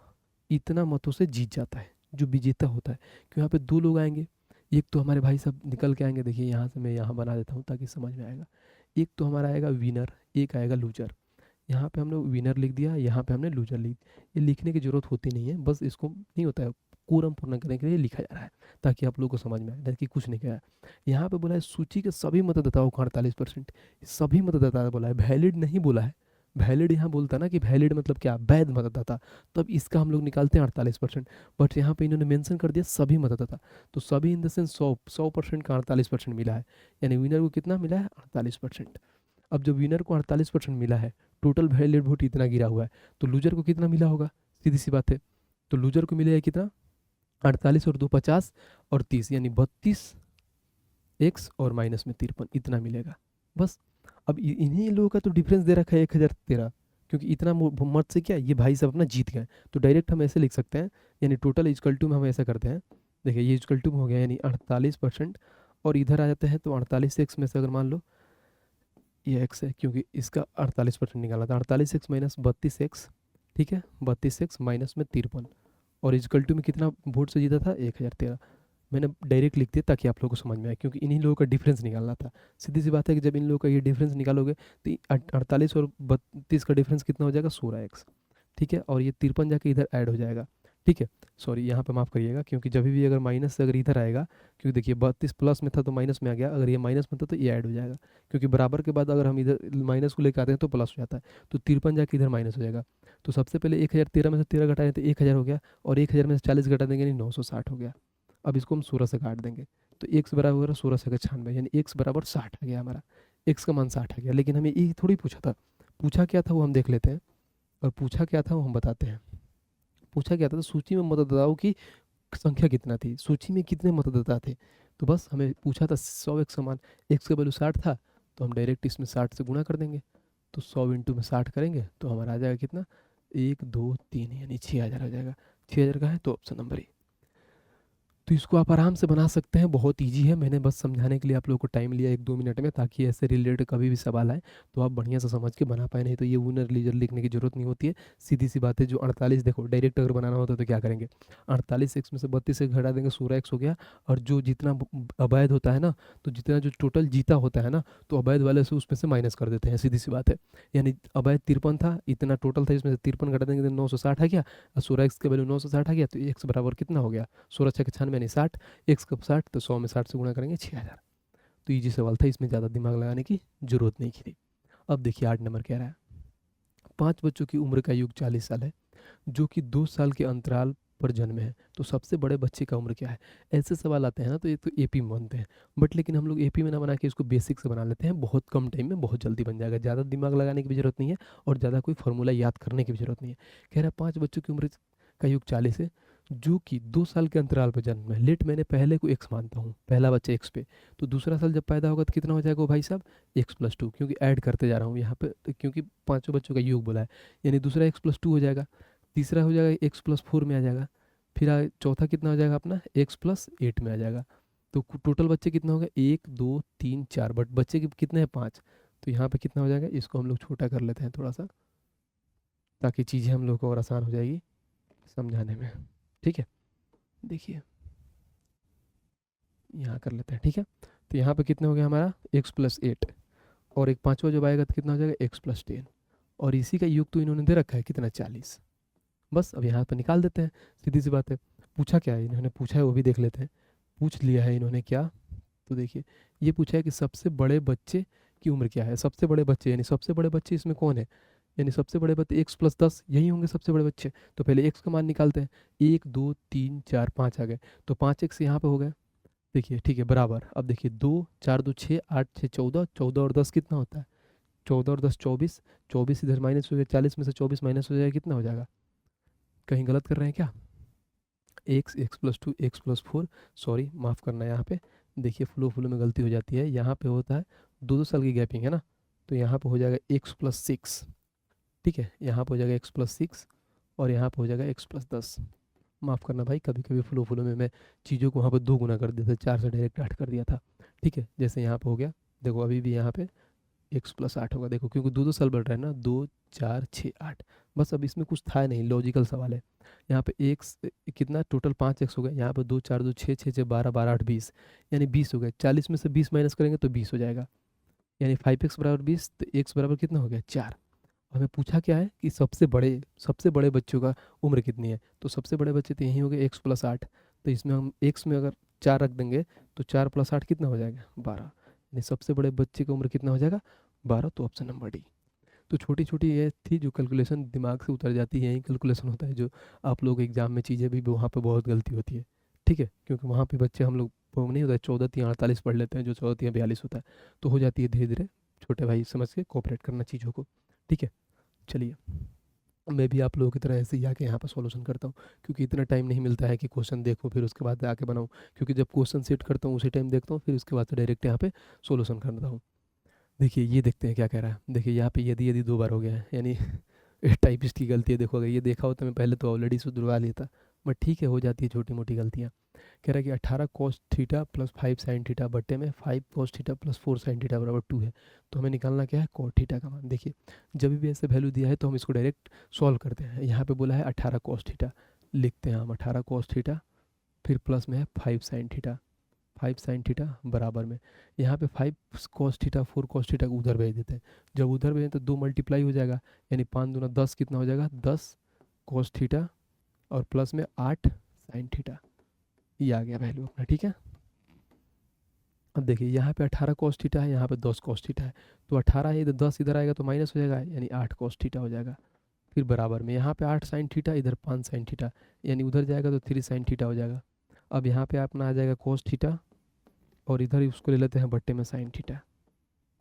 इतना मतों से जीत जाता है, जो विजेता होता है। क्यों, यहाँ पे दो लोग आएंगे, एक तो हमारे भाई सब निकल के आएंगे। देखिए यहाँ से मैं यहाँ बना देता हूँ ताकि समझ में आएगा। एक तो हमारा आएगा विनर, एक आएगा लूजर। यहाँ पे हमने विनर लिख दिया, यहाँ पे हमने लूजर लिख दिया। ये लिखने की ज़रूरत होती नहीं है, बस इसको नहीं होता है कोरम पूर्ण करने के लिए लिखा जा रहा है ताकि आप लोगों को समझ में आए, ताकि कुछ नहीं कहा है। यहाँ पे बोला है सूची के सभी मतदाताओं का 48%, सभी मतदाता बोला है, वैलिड नहीं बोला है। वैलिड यहाँ बोलता ना कि वैलिड मतलब क्या, वैध मतदाता, तब इसका हम लोग निकालते हैं 48%। बट यहाँ पे इन्होंने मेंशन कर दिया सभी मतदाता, तो सभी इन द सेंस 100% का 48% मिला है, यानी विनर को कितना मिला है, 48%। अब जब विनर को 48% मिला है, टोटल वैलिड वोट इतना गिरा हुआ है, तो लूजर को कितना मिला होगा, सीधी सी बात है। तो लूजर को मिलेगा कितना, 48 और 2 50 और 30, यानी 32 एक्स और माइनस में 53, इतना मिलेगा बस। अब इन्हीं लोगों का तो डिफरेंस दे रखा है 1013, क्योंकि इतना मत से क्या ये भाई सब अपना जीत गए। तो डायरेक्ट हम ऐसे लिख सकते हैं, यानी टोटल इजकल टू में हम ऐसा करते हैं। देखिए ये इजकल टू हो गया, यानी 48%, और इधर आ जाते हैं तो 48 एक्स में से अगर मान लो ये एक्स है, क्योंकि इसका 48% निकाला था, 48 एक्स माइनस 32 एक्स, ठीक है, 32 एक्स माइनस में 53, और इजकल टू में कितना वोट से जीता था, 1013। मैंने डायरेक्ट लिख दिया ताकि आप लोगों को समझ में आए, क्योंकि इन्हीं लोगों का डिफरेंस निकालना था। सीधी सी बात है कि जब इन लोगों का ये डिफरेंस निकालोगे तो 48 और 32 का डिफरेंस कितना हो जाएगा, 16 एक्स। ठीक है, और ये 53 जाके इधर ऐड हो जाएगा। ठीक है, सॉरी यहाँ पे माफ़ करिएगा, क्योंकि जब भी अगर माइनस से अगर इधर आएगा, क्योंकि देखिए 32 प्लस में था तो माइनस में आ गया, अगर ये माइनस में था तो ये ऐड हो जाएगा, क्योंकि बराबर के बाद अगर हम इधर माइनस को लेकर आते हैं तो प्लस हो जाता है, तो 53 जाके इधर माइनस हो जाएगा। तो सबसे पहले 1013 में से 13 घटाएं तो 1000 हो गया, और 1000 में से 40 घटा देंगे यानी 960 हो गया। अब इसको हम 16 से काट देंगे, तो एक्स बराबर 16 से 96, यानी एक्स बराबर 60 आ गया हमारा, एक्स का मान 60 आ गया। लेकिन हमें ये थोड़ी पूछा था, पूछा क्या था वो हम देख लेते हैं, और पूछा क्या था वो हम बताते हैं। पूछा क्या था, सूची में मतदाताओं की संख्या कितना थी, सूची में कितने मतदाता थे। तो बस हमें पूछा था 100 एक्स समान, एक्स का वैल्यू 60 था, तो हम डायरेक्ट इसमें 60 से गुणा कर देंगे। तो 100 इंटू में 60 करेंगे तो हमारा आ जाएगा कितना, 1 2 3, यानी 6000 आ जाएगा। 6000 का है तो ऑप्शन नंबर ए। तो इसको आप आराम से बना सकते हैं, बहुत इजी है। मैंने बस समझाने के लिए आप लोगों को टाइम लिया 1-2 मिनट में, ताकि ऐसे रिलेटेड कभी भी सवाल आए तो आप बढ़िया से समझ के बना पाए, नहीं तो ये विनर लीजर लिखने की जरूरत नहीं होती है। सीधी सी बात है, जो 48 देखो डायरेक्ट अगर बनाना होता तो क्या करेंगे, 48 एक्स में से 32 एक्स घटा देंगे, 16 एक्स हो गया, और जो जितना अवैध होता है ना, तो जितना जो टोटल जीता होता है ना, तो अवैध वाले से उसमें से माइनस कर देते हैं, सीधी सी बात है। यानी अवैध 53 था, इतना टोटल था, इसमें से 53 घटा देंगे तो 960 आ गया, और 16 एक्स का वैल्यू 960 आ गया, तो एक्स बराबर कितना हो गया, 16 6 96, यानी 60, एक्स कब 60, तो 100 में 60 से गुणा करेंगे 6000। तो ईजी सवाल था, इसमें ज़्यादा दिमाग लगाने की जरूरत नहीं थी। अब देखिए 8 नंबर कह रहा है 5 बच्चों की उम्र का युग 40 साल है जो कि 2 साल के अंतराल पर जन्मे हैं, तो सबसे बड़े बच्चे का उम्र क्या है। ऐसे सवाल आते हैं ना, तो ये तो एपी में बनते हैं, बट लेकिन हम लोग एपी में ना बना के इसको बेसिक से बना लेते हैं, बहुत कम टाइम में बहुत जल्दी बन जाएगा, ज़्यादा दिमाग लगाने की भी जरूरत नहीं है और ज़्यादा कोई फार्मूला याद करने की भी जरूरत नहीं है। कह रहा है 5 बच्चों की उम्र का युग 40 है जो कि 2 साल के अंतराल पर जन्म है। लेट मैंने पहले को एक्स मानता हूँ, पहला बच्चा एक्स पे, तो दूसरा साल जब पैदा होगा तो कितना हो जाएगा वो भाई साहब, x+2, क्योंकि ऐड करते जा रहा हूँ यहाँ पे, तो क्योंकि पाँचों बच्चों का योग बोला है, यानी दूसरा x+2 हो जाएगा, तीसरा हो जाएगा x+4 में आ जाएगा, फिर चौथा कितना हो जाएगा अपना x+8 में आ जाएगा। तो टोटल बच्चे कितना हो गया 1 2 3 4, बट बच्चे कितने हैं 5, तो यहाँ पे कितना हो जाएगा, इसको हम लोग छोटा कर लेते हैं थोड़ा सा, ताकि चीज़ें हम लोग को और आसान हो जाएगी समझाने में। ठीक है, देखिए यहाँ कर लेते हैं। ठीक है, तो यहाँ पे कितना हो गया हमारा x+8, और एक पाँचवा जब आएगा तो कितना हो जाएगा x+10, और इसी का योग तो इन्होंने दे रखा है कितना 40। बस अब यहाँ पर निकाल देते हैं, सीधी सी बात है। पूछा क्या है इन्होंने, पूछा है वो भी देख लेते हैं। पूछ लिया है इन्होंने क्या, तो देखिए ये पूछा है कि सबसे बड़े बच्चे की उम्र क्या है। सबसे बड़े बच्चे यानी सबसे बड़े बच्चे इसमें कौन है, यानी सबसे बड़े बच्चे x+10 यही होंगे सबसे बड़े बच्चे। तो पहले x का मान निकालते हैं, 1 2 3 4 5 आ गए, तो 5x यहाँ पे हो गया। देखिए ठीक है बराबर, अब देखिए 2 4 2 6 8 6 14, 14 और 10 कितना होता है, 14 और 10 24, 24 इधर माइनस हो जाएगा, 40 में से 24 माइनस हो जाएगा, कितना हो जाएगा, कहीं गलत कर रहे हैं क्या, x+2 x+4, सॉरी माफ़ करना यहाँ पे, देखिए फ्लो में गलती हो जाती है, यहाँ पे होता है 2 साल की गैपिंग है ना, तो यहाँ पे हो जाएगा x+6। ठीक है, यहाँ पे हो जाएगा x+6 और यहाँ पे हो जाएगा x+10। माफ़ करना भाई, कभी कभी फ्लो में मैं चीज़ों को वहाँ पर 2 गुना कर दिया था, 4 से डायरेक्ट 8 कर दिया था। ठीक है, जैसे यहाँ पे हो गया, देखो अभी भी यहाँ पे x+8 होगा, देखो क्योंकि 2 साल बढ़ रहा है ना, 2 4 6 8, बस अब इसमें कुछ था नहीं, लॉजिकल सवाल है। यहाँ पे x कितना टोटल 5x हो गया, यहाँ पे 2 4 2 6 6 6 12 12 8 20, यानी 20 हो गया, 40 में से 20 माइनस करेंगे तो 20 हो जाएगा, यानी 5x बराबर 20, तो x बराबर कितना हो गया 4। हमें पूछा क्या है कि सबसे बड़े बच्चों का उम्र कितनी है, तो सबसे बड़े बच्चे तो यही हो गए x+8, तो इसमें हम x में अगर 4 रख देंगे तो 4+8 कितना हो जाएगा 12, यानी सबसे बड़े बच्चे की उम्र कितना हो जाएगा 12, तो ऑप्शन नंबर डी। तो छोटी छोटी ये थी जो कैलकुलेशन दिमाग से उतर जाती है, यही कैलकुलेशन होता है जो आप लोग एग्जाम में चीज़ें भी वहाँ पे बहुत गलती होती है। ठीक है, क्योंकि वहाँ पे बच्चे हम लोग वो नहीं होता है 14 3 48 पढ़ लेते हैं, जो 14 3 42 होता है, तो हो जाती है धीरे धीरे, छोटे भाई समझ के कोऑपरेट करना चीज़ों को। ठीक है, चलिए मैं भी आप लोगों की तरह ऐसे ही आके यहाँ पर सॉल्यूशन करता हूँ, क्योंकि इतना टाइम नहीं मिलता है कि क्वेश्चन देखो फिर उसके बाद आके बनाऊँ, क्योंकि जब क्वेश्चन सेट करता हूँ उसी टाइम देखता हूँ, फिर उसके बाद से डायरेक्ट यहाँ पे सॉल्यूशन करता हूँ। देखिए ये देखते हैं क्या कह रहा है, देखिए यहाँ पे यदि 2 बार हो गया है, यानी टाइपिस्ट की गलती है, देखो अगर ये देखा होता मैं पहले तो ऑलरेडी सुधरवा लेता, बट ठीक है हो जाती है छोटी मोटी गलतियाँ। कह रहा है कि 18 cos theta plus 5 sin theta बट्टे में 5 cos theta plus 4 sin theta बराबर 2 है, तो हमें निकालना क्या है cot थीटा का मान। देखिए जब भी ऐसे वैल्यू दिया है तो हम इसको डायरेक्ट सॉल्व करते हैं। यहाँ पे बोला है 18 cos थीटा, लिखते हैं हम 18 cos थीटा, फिर प्लस में है 5 sin थीटा, 5 sin थीटा बराबर में यहाँ पे 5 cos थीटा 4 cos थीटा को उधर भेज देते हैं, जब उधर भेजें तो 2 मल्टीप्लाई हो जाएगा, यानी 5 दूना 10 कितना हो जाएगा 10 cos थीटा और प्लस में 8 sin थीटा, ये आ गया वैल्यू अपना। ठीक है, अब देखिए यहाँ पे 18 cos थीटा है, यहाँ पे 10 cos थीटा है, तो 18 है इधर 10 इधर आएगा तो माइनस हो जाएगा, यानी 8 cos थीटा हो जाएगा। फिर बराबर में यहाँ पे 8 sin थीटा इधर 5 sin थीटा, यानी उधर जाएगा तो 3 sin थीटा हो जाएगा। अब यहाँ पे अपना आ जाएगा cos थीटा और इधर ही उसको ले लेते हैं बट्टे में sin थीटा,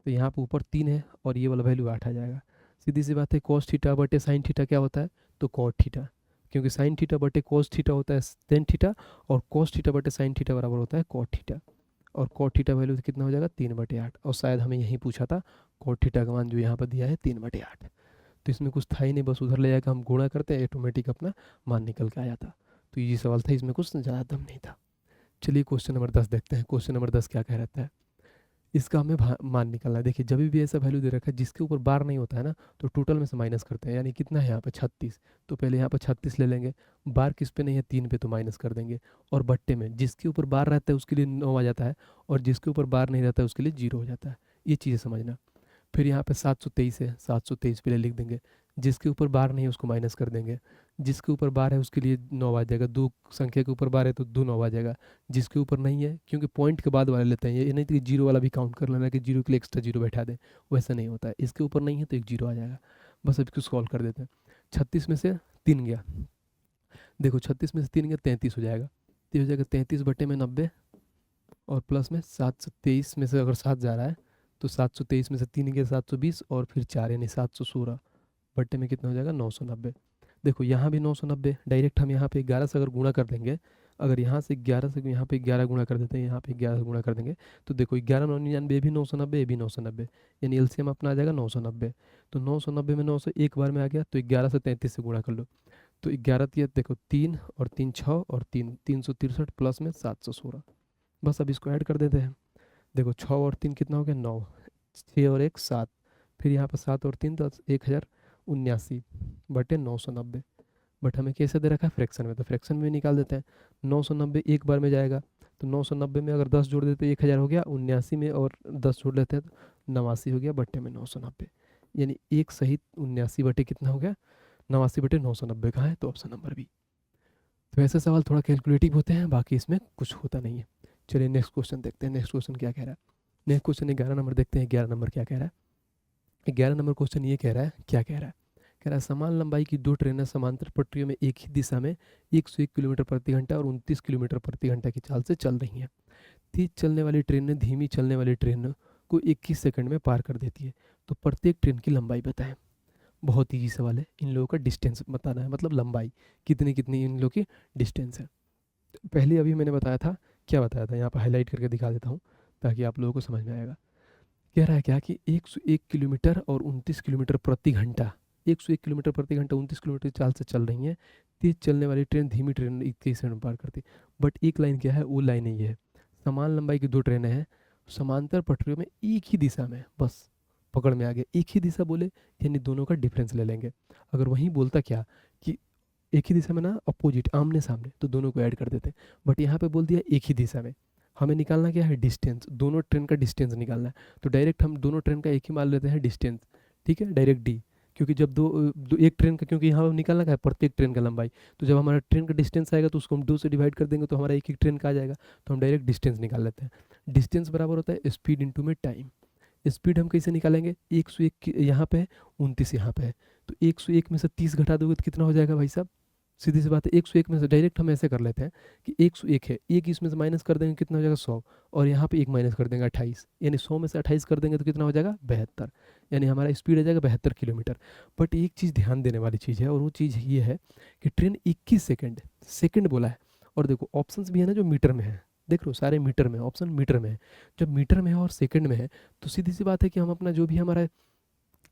तो यहाँ पे ऊपर 3 है और ये वाला वैल्यू 8 आ जाएगा। सीधी सी बात है, cos थीटा बटे sin थीटा क्या होता है, तो cot थीटा, क्योंकि sin थीटा बटे cos थीटा होता है tan थीटा, और cos थीटा बटे sin थीटा बराबर होता है cot थीटा, और cot थीटा वैल्यू कितना हो जाएगा 3/8, और शायद हमें यही पूछा था cot थीटा का मान जो यहाँ पर दिया है 3/8, तो इसमें कुछ था ही नहीं, बस उधर ले जाकर हम गुणा करते हैं ऑटोमेटिक अपना मान निकल के आ जाता। तो ये सवाल था, इसमें कुछ ज़्यादा दम नहीं था। चलिए क्वेश्चन नंबर 10 देखते हैं। क्वेश्चन नंबर 10 क्या कह रहता है, इसका हमें मान निकालना है। देखिए जब भी ऐसा वैल्यू दे रखा है जिसके ऊपर बार नहीं होता है ना, तो टोटल में से माइनस करते हैं, यानी कितना है यहाँ पे 36, तो पहले यहाँ पर 36 ले लेंगे, बार किस पे नहीं है 3 पे, तो माइनस कर देंगे, और बट्टे में जिसके ऊपर बार रहता है उसके लिए 9 आ जाता है, और जिसके ऊपर बार नहीं रहता है उसके लिए 0 हो जाता है, ये चीज़ें समझना। फिर यहाँ पे 723 है, 723 पहले लिख देंगे, जिसके ऊपर बार नहीं है उसको माइनस कर देंगे, जिसके ऊपर बार है उसके लिए 9 आ जाएगा, दो संख्या के ऊपर बार है तो 2 9 आ जाएगा, जिसके ऊपर नहीं है, क्योंकि पॉइंट के बाद वाले लेते हैं, ये नहीं कि जीरो वाला भी काउंट कर लेना कि जीरो के लिए एक्स्ट्रा जीरो बैठा दें, वैसा नहीं होता है, इसके ऊपर नहीं है तो एक जीरो आ जाएगा। बस अब इसको सॉल्व कर देते हैं। 36 में से 3 गया, देखो 36 में से 3 गया 33 हो जाएगा, तो ये हो जाएगा 33 बटे में 90 और प्लस में 723 में से अगर 7 जा रहा है तो 723 में से 3 गया 720 और फिर 4 यानी 716 बटे में कितना हो जाएगा 990। देखो यहाँ भी 990, डायरेक्ट हम यहाँ पे 11 से अगर गुणा कर देंगे, अगर यहाँ से 11 से यहाँ पे 11 गुणा कर देते हैं, यहाँ पे 11 से गुणा कर देंगे तो देखो 11 9 99 ये भी 990 ये भी 990, यानी एलसीएम अपना आ जाएगा 990। तो 990 में 900 एक बार में आ गया, तो 11 से 33 से गुणा कर लो, तो 11 तिया देखो 3 और 3 6 और 3 363 प्लस में 716। बस अब इसको ऐड कर देते हैं, देखो 6 और 3 कितना हो गया 9, 6 और 1 7, फिर यहाँ पर 7 और 3 10 1079 बटे 990। बट हमें कैसे दे रखा है फ्रैक्शन में, तो फ्रैक्शन में निकाल देते हैं। 990 एक बार में जाएगा, तो 990 में अगर 10 जोड़ देते तो 1000 हो गया, 79 में और 10 जोड़ लेते हैं तो 89 हो गया बटे में 990, यानी एक सहित 79 बटे कितना हो गया 89 बटे 990 कहाँ है, तो ऑप्शन नंबर बी। तो ऐसे सवाल थोड़ा कैलकुलेटिव होते हैं, बाकी इसमें कुछ होता नहीं है। चलिए नेक्स्ट क्वेश्चन देखते हैं, नेक्स्ट क्वेश्चन क्या कह रहा है। नेक्स्ट क्वेश्चन 11 नंबर देखते हैं, 11 नंबर क्या कह रहा है। 11 नंबर क्वेश्चन ये कह रहा है, क्या कह रहा है, कह रहा है समान लंबाई की दो ट्रेनें समांतर पटरियों में एक ही दिशा में 101 किलोमीटर प्रति घंटा और 29 किलोमीटर प्रति घंटा की चाल से चल रही हैं। तेज चलने वाली ट्रेन धीमी चलने वाली ट्रेन को 21 सेकंड में पार कर देती है, तो प्रत्येक ट्रेन की लंबाई बताएं। बहुत ईजी सवाल है, इन लोगों का डिस्टेंस बताना है, मतलब लंबाई कितनी कितनी इन लोगों की डिस्टेंस है। पहले अभी मैंने बताया था, क्या बताया था यहाँ पर हाईलाइट करके दिखा देता हूँ ताकि आप लोगों को समझ में आएगा। कह रहा है क्या कि 101 किलोमीटर और 29 किलोमीटर प्रति घंटा, 101 किलोमीटर प्रति घंटा 29 किलोमीटर चाल से चल रही है, तेज चलने वाली ट्रेन धीमी ट्रेन 21 सेकंड में पार करती। बट एक लाइन क्या है, वो लाइन ही है, समान लंबाई की दो ट्रेनें हैं समांतर पटरियों में एक ही दिशा में, बस पकड़ में आ गया, एक ही दिशा बोले यानी दोनों का डिफरेंस ले लेंगे। अगर वहीं बोलता क्या कि एक ही दिशा में ना अपोजिट आमने सामने, तो दोनों को ऐड कर देते, बट यहाँ पे बोल दिया एक ही दिशा में। हमें निकालना क्या है, डिस्टेंस, दोनों ट्रेन का डिस्टेंस निकालना है, तो डायरेक्ट हम दोनों ट्रेन का एक ही मान लेते हैं डिस्टेंस, ठीक है, डायरेक्ट डी, क्योंकि जब एक ट्रेन का, क्योंकि यहाँ निकालना क्या है प्रत्येक ट्रेन का लंबाई, तो जब हमारा ट्रेन का डिस्टेंस आएगा तो उसको हम 2 से डिवाइड कर देंगे तो हमारा एक ट्रेन का आ जाएगा, तो हम डायरेक्ट डिस्टेंस निकाल लेते हैं। डिस्टेंस बराबर होता है स्पीड इंटू में टाइम। स्पीड हम कैसे निकालेंगे, 101 यहाँ पे है 29 यहाँ पे है, तो 101 में से 30 घटा दोगे तो कितना हो जाएगा भाई साहब, सीधी सी बात है 101 में से डायरेक्ट हम ऐसे कर लेते हैं कि 101 है, एक इसमें से माइनस कर देंगे कितना हो जाएगा 100, और यहाँ पे एक माइनस कर देंगे 28, यानी 100 में से 28 कर देंगे तो कितना हो जाएगा 72, यानी हमारा स्पीड आ जाएगा 72 किलोमीटर। बट एक चीज़ ध्यान देने वाली चीज़ है, और वो चीज़ ये है कि ट्रेन 21 सेकेंड, सेकेंड बोला है, और देखो ऑप्शन भी है ना जो मीटर में है, देख लो सारे मीटर में, ऑप्शन मीटर में है, जब मीटर में है और सेकंड में है तो सीधी सी बात है कि हम अपना जो भी हमारा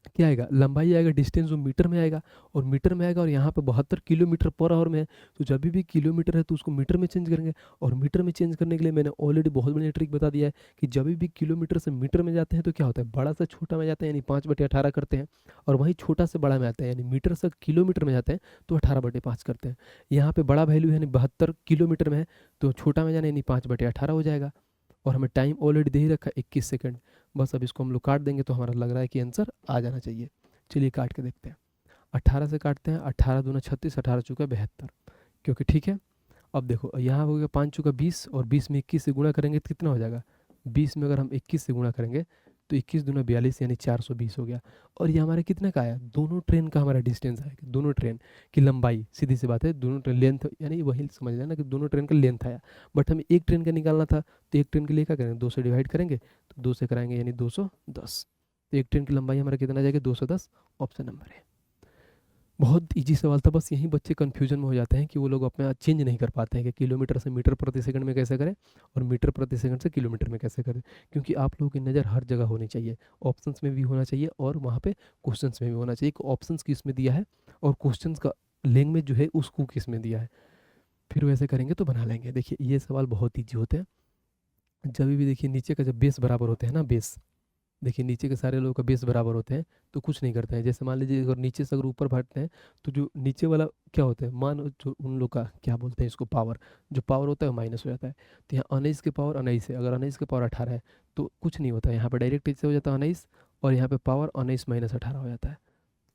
क्या आएगा लंबाई आएगा, डिस्टेंस वो मीटर में आएगा, और मीटर में आएगा, और यहाँ पे 72 किलोमीटर पर आवर में है, तो जब भी किलोमीटर है तो उसको मीटर में चेंज करेंगे। और मीटर में चेंज करने के लिए मैंने ऑलरेडी बहुत बढ़िया ट्रिक बता दिया है कि जब भी किलोमीटर से मीटर में जाते हैं तो क्या होता है, बड़ा से छोटा में जाते हैं यानी 5/18 करते हैं, और वहीं छोटा से बड़ा में आता है यानी मीटर से किलोमीटर में जाते हैं तो 18/5 करते हैं। यहाँ पे बड़ा वैल्यू है यानी 72 किलोमीटर में है, तो छोटा में जाना यानी 5/18 हो जाएगा, और हमें टाइम ऑलरेडी दे ही रखा 21 सेकंड। बस अब इसको हम लोग काट देंगे तो हमारा लग रहा है कि आंसर आ जाना चाहिए। चलिए काट के देखते हैं, 18 से काटते हैं, 18 दूना 36, 18 चुका 72, क्योंकि ठीक है। अब देखो यहाँ हो गया 5 चुका 20, और 20 में 21 से गुणा करेंगे तो कितना हो जाएगा, 20 में अगर हम 21 से गुणा करेंगे तो 21 दूना 42 यानी 420 हो गया। और ये हमारे कितने का आया, दोनों ट्रेन का हमारा डिस्टेंस आएगा, दोनों ट्रेन की लंबाई, सीधी सी बात है, दोनों ट्रेन लेंथ यानी वही समझ लेना कि दोनों ट्रेन का लेंथ आया। बट हमें एक ट्रेन का निकालना था, तो एक ट्रेन के लिए क्या करेंगे 2 से डिवाइड करेंगे, तो 2 से कराएंगे यानी 210, तो एक ट्रेन की लंबाई हमारा कितना जाएगा 210, ऑप्शन नंबर है। बहुत इजी सवाल था, बस यहीं बच्चे कन्फ्यूजन में हो जाते हैं कि वो लोग अपने चेंज नहीं कर पाते हैं कि किलोमीटर से मीटर प्रति सेकंड में कैसे करें और मीटर प्रति सेकंड से किलोमीटर में कैसे करें, क्योंकि आप लोगों की नज़र हर जगह होनी चाहिए, ऑप्शंस में भी होना चाहिए और वहाँ पे क्वेश्चंस में भी होना चाहिए कि ऑप्शंस किस में दिया है और क्वेश्चंस का लैंग्वेज जो है उसको किस में दिया है, फिर वैसे करेंगे तो बना लेंगे। देखिए ये सवाल बहुत ईजी होते हैं, जब भी देखिए नीचे का जब बेस बराबर होते हैं ना, बेस देखिए नीचे के सारे लोगों का बेस बराबर होते हैं तो कुछ नहीं करते हैं। जैसे मान लीजिए अगर नीचे से अगर ऊपर बढ़ते हैं तो जो नीचे वाला क्या होता है, मान जो उन लोग का क्या बोलते हैं इसको पावर, जो पावर होता है वो माइनस हो जाता है। तो यहाँ 19 के पावर 19 है, अगर 19 के पावर 18 है तो कुछ नहीं होता है, यहाँ पर डायरेक्ट इससे हो जाता है 19, और यहाँ पे पावर 19 - 18 हो जाता है।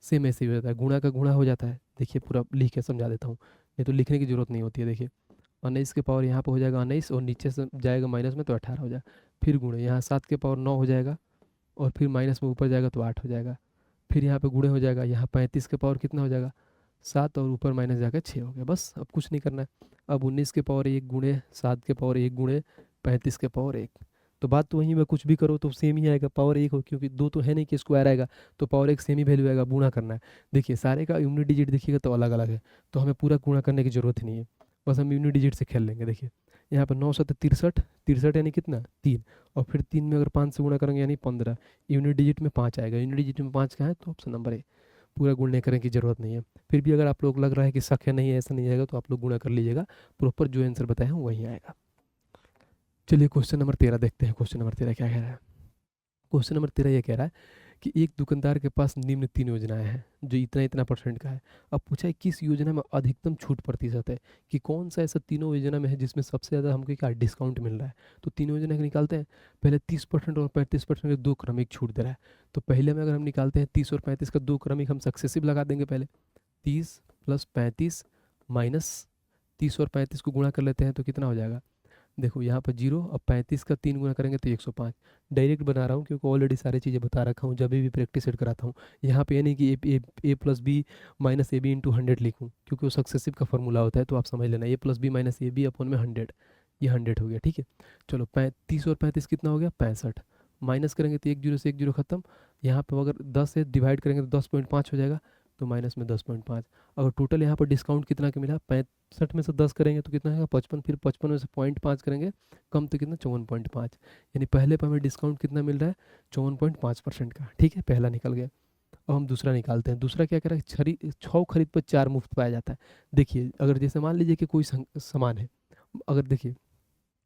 सेम ऐसे ही हो जाता है, गुणा का गुणा हो जाता है। देखिए पूरा लिख के समझा देता हूँ, नहीं तो लिखने की ज़रूरत नहीं होती है। देखिए 19 के पावर यहाँ पे हो जाएगा 19 और नीचे से जाएगा माइनस में तो 18 हो जाएगा। फिर गुणे यहाँ 7 के पावर 9 हो जाएगा और फिर माइनस में ऊपर जाएगा तो 8 हो जाएगा। फिर यहाँ पे गुणे हो जाएगा, यहाँ 35 के पावर कितना हो जाएगा 7 और ऊपर माइनस जाकर 6 हो गया। बस अब कुछ नहीं करना है। अब 19 के पावर 1 गुणे 7 के पावर 1 गुणे 35 के पावर 1, तो बात तो वहीं में कुछ भी करो तो सेम ही आएगा, पावर 1 हो क्योंकि दो तो है नहीं कि स्क्वायर आएगा, तो पावर 1 सेम ही वैल्यू आएगा, गुणा करना है। देखिए सारे का यूनिट डिजिट देखिएगा तो अलग अलग है, तो हमें पूरा गुणा करने की ज़रूरत ही नहीं है, बस हम यूनिट डिजिट से खेल लेंगे। देखिए यहाँ पर 9 7 63, 63 यानी कितना 3, और फिर 3 में अगर 5 से गुणा करेंगे यानी 15, यूनिट डिजिट में 5 आएगा। यूनिट डिजिट में 5 का है तो ऑप्शन नंबर ए, पूरा गुणा करने की ज़रूरत नहीं है। फिर भी अगर आप लोग लग रहा है कि शक है नहीं है ऐसा नहीं आएगा तो आप लोग गुणा कर लीजिएगा, प्रॉपर जो आंसर बताए हैं वही आएगा। चलिए क्वेश्चन नंबर 13 देखते हैं। क्वेश्चन नंबर 13 क्या कह रहा है। क्वेश्चन नंबर 13 ये कह रहा है कि एक दुकानदार के पास निम्न 3 योजनाएं हैं जो इतना इतना परसेंट का है। अब पूछा है किस योजना में अधिकतम छूट प्रतिशत है, कि कौन सा ऐसा तीनों योजना में है जिसमें सबसे ज़्यादा हमको क्या डिस्काउंट मिल रहा है। तो तीनों योजना के निकालते हैं। पहले 30% और 35% के दो क्रमिक छूट दे रहा है। तो पहले में अगर हम निकालते हैं 30 और 35 का दो क्रमिक, हम सक्सेसिव लगा देंगे। पहले 30 + 35 माइनस 30 और 35 को गुणा कर लेते हैं तो कितना हो जाएगा। देखो यहाँ पर 0, अब 35 का 3 गुना करेंगे तो 105। डायरेक्ट बना रहा हूँ क्योंकि ऑलरेडी सारी चीज़ें बता रखा हूँ, जब भी प्रैक्टिस सेट कराता हूँ। यहाँ पे ये नहीं कि A plus B minus A B into 100 लिखूँ, क्योंकि वो सक्सेसिव का फॉर्मूला होता है, तो आप समझ लेना A plus B minus A B अपन में 100, ये 100 हो गया। ठीक है, चलो 30 और 35 कितना हो गया 65, माइनस करेंगे तो 1 0 से 1 0 खत्म। यहाँ पर अगर 10 से डिवाइड करेंगे तो 10.5 हो जाएगा, तो माइनस में 10.5। अगर टोटल यहाँ पर डिस्काउंट कितना का मिला 65 में से 10 करेंगे तो कितना आएगा 55, फिर 55 में से 0.5 करेंगे कम तो कितना 54.5, यानी पहले पर हमें डिस्काउंट कितना मिल रहा है 54.5% का। ठीक है, पहला निकल गया। अब हम दूसरा निकालते हैं। दूसरा क्या कह रहा है 6 खरीद पर 4 मुफ्त पाया जाता है। देखिए अगर जैसे मान लीजिए कि कोई सामान है, अगर देखिए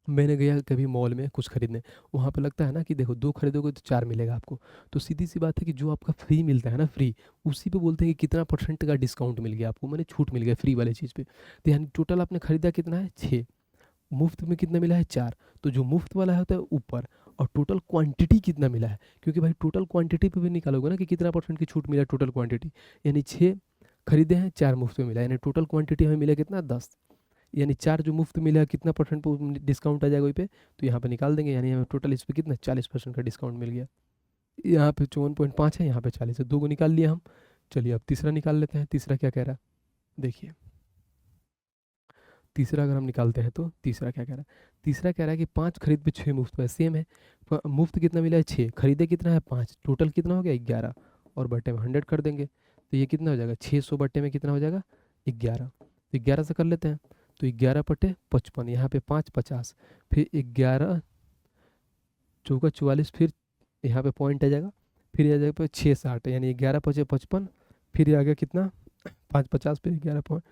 मैंने गया कभी मॉल में कुछ खरीदने, वहाँ पे लगता है ना कि देखो 2 खरीदोगे तो 4 मिलेगा आपको, तो सीधी सी बात है कि जो आपका फ्री मिलता है ना फ्री, उसी पे बोलते हैं कि कितना परसेंट का डिस्काउंट मिल गया आपको, मैंने छूट मिल गया फ्री वाले चीज़ पे। तो यानी टोटल आपने खरीदा कितना है 6, मुफ्त में कितना मिला है 4, तो जो मुफ्त वाला होता है ऊपर, और टोटल क्वांटिटी कितना मिला है, क्योंकि भाई टोटल क्वांटिटी पे भी निकालोगे ना कि कितना परसेंट की छूट मिला टोटल क्वांटिटी, यानी 6 खरीदे हैं 4 मुफ्त में मिला, यानी टोटल क्वांटिटी हमें मिला कितना 10, यानी 4 जो मुफ्त मिला कितना परसेंट डिस्काउंट आ जाएगा वहीं पे, तो यहाँ पे निकाल देंगे, यानी हमें टोटल इस पर कितना 40% का डिस्काउंट मिल गया। यहाँ पे 54.5 है, यहाँ पे 40 है, 2 को निकाल लिया हम। चलिए अब तीसरा निकाल लेते हैं। तीसरा क्या कह रहा है देखिए, तीसरा अगर हम निकालते हैं तो तीसरा क्या कह रहा है। तीसरा कह रहा है कि 5 खरीद पे 6 मुफ्त है, सेम है। मुफ्त कितना मिला है 6, खरीदे कितना है 5, टोटल कितना हो गया 11, और बट्टे में 100 कर देंगे तो ये कितना हो जाएगा 600 बट्टे में कितना हो जाएगा 11, तो 11 से कर लेते हैं। तो 11 बटे 55, यहाँ पे 5 50, फिर 11 चौका 44, फिर यहाँ पे पॉइंट आ जाएगा, फिर आ जाएगा 6 60, यानी 11 पचे 55, फिर ये आ गया कितना 5 50, फिर 11 पॉइंट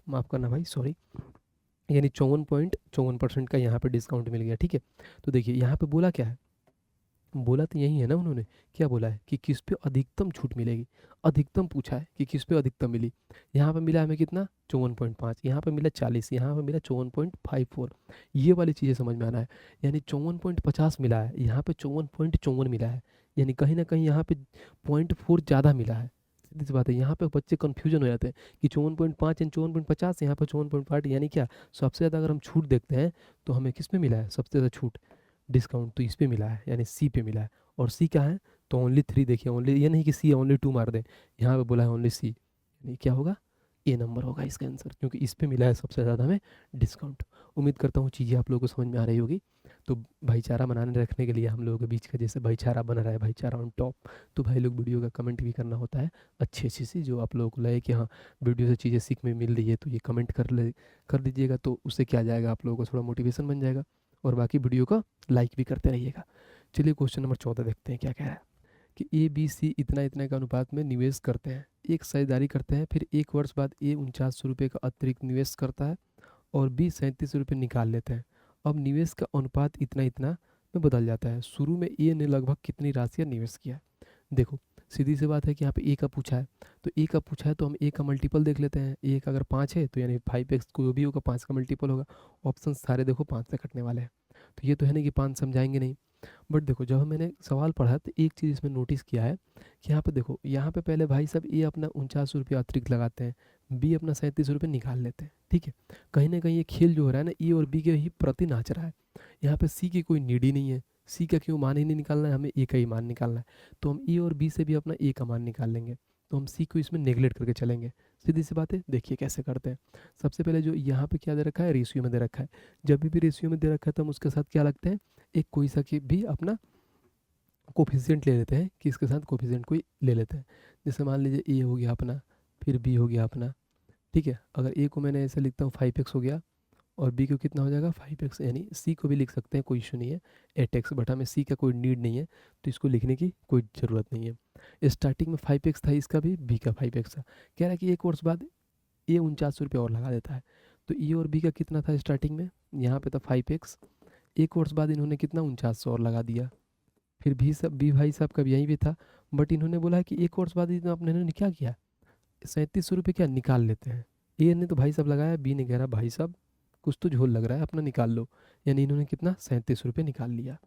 माफ़ करना भाई सॉरी, यानी 54.54% का यहाँ पे डिस्काउंट मिल गया। ठीक है, तो देखिए यहाँ पे बोला क्या है, बोला तो यही है ना उन्होंने, क्या बोला है कि किस पे अधिकतम छूट मिलेगी, अधिकतम पूछा है कि किस पे अधिकतम मिली। यहाँ पे मिला हमें कितना 54.5, यहाँ पे मिला 40, यहाँ पे मिला 54.54, ये वाली चीज़ें समझ में आना है। यानी 54.50 मिला है, यहाँ पे 54.54 मिला है, यानी कहीं ना कहीं यहाँ पे 0.4 ज़्यादा मिला है। सीधी सी बात है, यहाँ पे बच्चे कन्फ्यूजन हो जाते हैं कि 54.5 एंड 54.50, यहाँ पर 54.5, यानी क्या सबसे ज़्यादा अगर हम छूट देखते हैं तो हमें किस पे मिला है सबसे ज़्यादा छूट डिस्काउंट, तो इस पे मिला है, यानी सी पे मिला है। और सी क्या है तो ओनली 3, देखिए ओनली, ये नहीं कि सी ओनली 2 मार दें, यहाँ पे बोला है ओनली सी, यानी क्या होगा ए नंबर होगा इसका आंसर, क्योंकि इस पे मिला है सबसे ज़्यादा हमें डिस्काउंट। उम्मीद करता हूँ चीज़ें आप लोगों को समझ में आ रही होगी। तो भाईचारा बनाने रखने के लिए हम लोगों के बीच का जैसे भाईचारा बना रहा है, भाईचारा ऑन टॉप, तो भाई लोग वीडियो का कमेंट भी करना होता है अच्छी अच्छी सी, जो आप लोगों को लगे कि हाँ वीडियो से चीज़ें सीख में मिल रही है, तो ये कमेंट कर दीजिएगा, तो उससे क्या जाएगा आप लोगों को थोड़ा मोटिवेशन बन जाएगा, और बाकी वीडियो को लाइक भी करते रहिएगा। चलिए क्वेश्चन नंबर 14 देखते हैं क्या कह रहा है कि ए बी सी इतना इतना का अनुपात में निवेश करते हैं, एक साझेदारी करते हैं, फिर 1 वर्ष बाद ए 49 रुपये का अतिरिक्त निवेश करता है और बी 37 रुपये निकाल लेते हैं। अब निवेश का अनुपात इतना इतना में बदल जाता है, शुरू में ए ने लगभग कितनी राशि का निवेश किया है। देखो सीधी सी बात है कि यहाँ पे ए का पूछा है, तो ए का पूछा है तो हम ए का मल्टीपल देख लेते हैं। ए का अगर 5 है तो यानी 5x कोई भी होगा 5 का मल्टीपल होगा। ऑप्शन सारे देखो 5 से कटने वाले हैं, तो ये तो है नहीं कि 5 समझाएंगे नहीं। बट देखो जब मैंने सवाल पढ़ा तो एक चीज़ इसमें नोटिस किया है कि यहाँ पे देखो, यहाँ पे पहले भाई साहब ए अपना 49 रुपये अतिरिक्त लगाते हैं, बी अपना 37 रुपये निकाल लेते हैं, ठीक है। कहीं ना कहीं ये खेल जो हो रहा है ना, ए और बी के ही प्रति नाच रहा है। यहाँ पे सी की कोई नीड ही नहीं है, सी का क्यों मान ही नहीं निकालना है, हमें ए का ही मान निकालना है। तो हम ए और बी से भी अपना ए का मान निकाल लेंगे, तो हम सी को इसमें नेगलेक्ट करके चलेंगे। सीधी सी बात है, देखिए कैसे करते हैं। सबसे पहले जो यहाँ पे क्या दे रखा है, रेशियो में दे रखा है। जब भी रेशियो में दे रखा है तो हम उसके साथ क्या लगते हैं, एक कोई सा की भी अपना कोफिशिएंट ले लेते हैं, कि इसके साथ कोफिशिएंट कोई ले लेते हैं। जैसे मान लीजिए ए हो गया अपना, फिर बी हो गया अपना, ठीक है। अगर ए को मैंने ऐसे लिखता हूँ 5x हो गया, और बी को कितना हो जाएगा 5x, यानी सी को भी लिख सकते हैं, कोई इशू नहीं है 8x, बट हमें सी का कोई नीड नहीं है तो इसको लिखने की कोई ज़रूरत नहीं है। स्टार्टिंग में 5x था, इसका भी, बी का 5x था। कह रहा है कि एक वर्ष बाद ए 49 रुपये और लगा देता है, तो ए और बी का कितना था स्टार्टिंग में, यहाँ पे था 5x, एक वर्ष बाद इन्होंने कितना 49 और लगा दिया। फिर बी भाई साहब का भी यहीं भी था, बट इन्होंने बोला है कि एक वर्ष बाद इन्होंने क्या किया, 37 रुपये क्या निकाल लेते हैं। ए ने तो भाई साहब लगाया, बी ने कह रहा भाई साहब कुछ तो झोल लग रहा है, अपना निकाल लो। यानी इन्होंने कितना 37 रुपये निकाल लिया,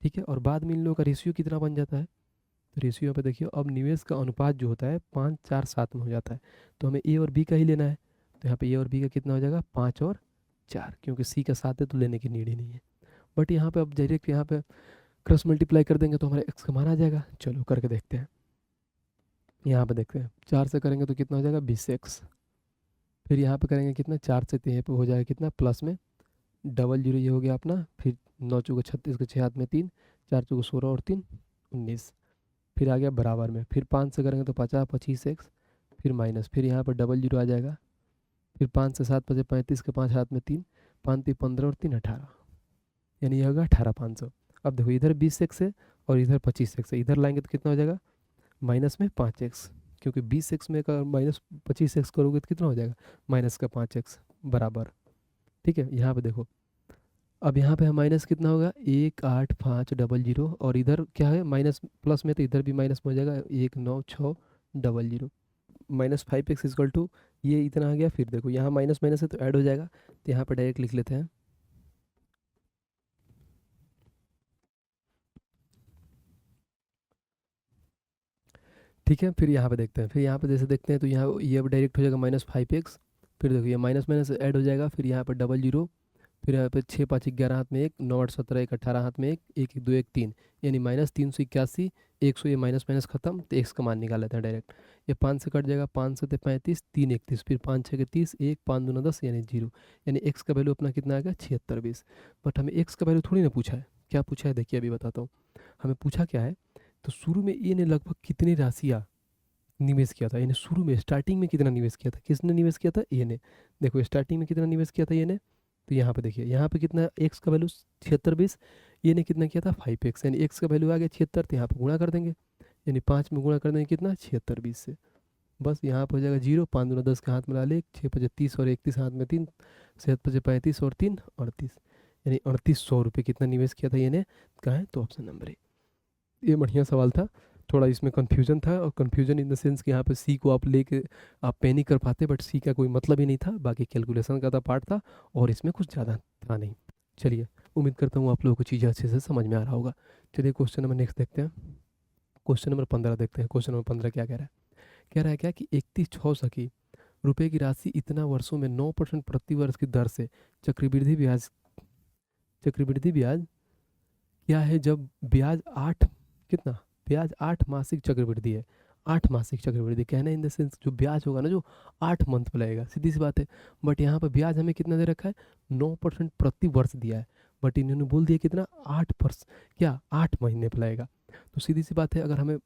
ठीक है। और बाद में इन लोगों का रेशियो कितना बन जाता है, तो रेशियो पे देखिए, अब निवेश का अनुपात जो होता है 5-4-7 में हो जाता है, तो हमें ए और बी का ही लेना है। तो यहाँ पे ए और बी का कितना हो जाएगा 5 और 4, क्योंकि सी का 7 है तो लेने की नीड ही नहीं है। बट यहाँ पे अब डायरेक्ट यहाँ पे क्रॉस मल्टीप्लाई कर देंगे तो हमारा एक्स का मान आ जाएगा। चलो करके देखते हैं। यहाँ पे देखते हैं, 4 से करेंगे तो कितना हो जाएगा 20x। फिर यहाँ पे करेंगे कितना, 4 से, तो यहाँ पे हो जाएगा कितना प्लस में डबल जीरो, ये हो गया अपना। फिर 9 चौके 36 के 6 हाथ में 3, 4 चौके 16 और 3 19। फिर आ गया बराबर में, फिर 5 से करेंगे तो 25x, फिर माइनस, फिर यहाँ पर डबल जीरो आ जाएगा। फिर 5 से 7 बजे 35 के 5 हाथ में 3, 5 3 15 और 3 18, यानी ये होगा 18,500। अब देखो इधर 20x है और इधर 25x है, इधर लाएंगे तो कितना हो जाएगा माइनस में 5x, क्योंकि 20x में का माइनस 25x करोगे तो कितना हो जाएगा माइनस का 5x बराबर, ठीक है। यहाँ पे देखो, अब यहाँ पे माइनस कितना होगा 18500, और इधर क्या है माइनस प्लस में, तो इधर भी माइनस में हो जाएगा 19600, -5x इजकल टू ये इतना आ गया। फिर देखो यहाँ माइनस माइनस है तो ऐड हो जाएगा, तो यहाँ पर डायरेक्ट लिख लेते हैं। ठीक है, फिर यहाँ पे देखते हैं, फिर यहाँ पे जैसे देखते हैं तो यहाँ ये अब डायरेक्ट हो जाएगा -5x। फिर देखो ये माइनस माइनस ऐड हो जाएगा, फिर यहाँ पर डबल जीरो, फिर यहाँ पे 6 5 11 हाथ में 1, 9 8 17 1 18 हाथ में 1, 1 1 2 1 3, यानी -381, 100, ये माइनस माइनस खत्म, तो एक्स का मान निकाल लेते हैं डायरेक्ट। ये 5 से कट जाएगा, 5 से 35, 3 31, फिर 5 6 के 30, 1 5 2 10, यानी 0, यानी एक्स का वैल्यू अपना कितना आएगा 7620। बट हमें एक्स का वैल्यू थोड़ी ना पूछा है, क्या पूछा है देखिए अभी बताता हूँ। हमें पूछा क्या है, तो शुरू में ए ने लगभग कितनी राशियाँ निवेश किया था, यानी शुरू में स्टार्टिंग में कितना निवेश किया था, किसने निवेश किया था ए ने। देखो स्टार्टिंग में कितना निवेश किया था ए ने, तो यहाँ पे देखिए, यहाँ पे कितना एक्स का वैल्यू 7620, ये ने कितना किया था 5x, यानी एक्स का वैल्यू आ गया 76, तो यहाँ पे गुणा कर देंगे, यानी 5 में गुणा कर देंगे कितना 76 20 से, बस यहाँ पर हो जाएगा 0, 5 दूना 10 का हाथ में डाले 1, 6 5 30 और 31 हाथ में 3, 7 5 35 और 3 38, यानी 3800 रुपये कितना निवेश किया था ये ने, कहाँ है तो ऑप्शन नंबर ए। ये बढ़िया सवाल था, थोड़ा इसमें कन्फ्यूजन था, और कन्फ्यूजन इन द सेंस कि यहाँ पे सी को आप लेके आप पे नहीं कर पाते, बट सी का कोई मतलब ही नहीं था, बाकी कैलकुलेशन का था पार्ट था, और इसमें कुछ ज़्यादा था नहीं। चलिए, उम्मीद करता हूँ आप लोगों को चीज़ें अच्छे से समझ में आ रहा होगा। चलिए क्वेश्चन नंबर नेक्स्ट देखते हैं। क्वेश्चन नंबर 15 देखते हैं। क्वेश्चन नंबर 15 क्या कह रहा है, कह रहा है क्या कि 31 सकी रुपये की राशि इतना वर्षों में 9% प्रति वर्ष की दर से चक्रवृद्धि ब्याज क्या है, जब ब्याज 8 कितना ब्याज 8 मासिक चक्रवृद्धि है। 8 मासिक चक्रवृद्धि कहना इन द सेंस जो ब्याज होगा ना, जो 8 मंथ पे लगेगा, सीधी सी बात है। बट यहाँ पर ब्याज हमें कितना दे रखा है 9% प्रति वर्ष दिया है, बट इन्होंने बोल दिया कितना 8%, क्या 8 महीने पे लगेगा। तो सीधी सी बात है, अगर हमें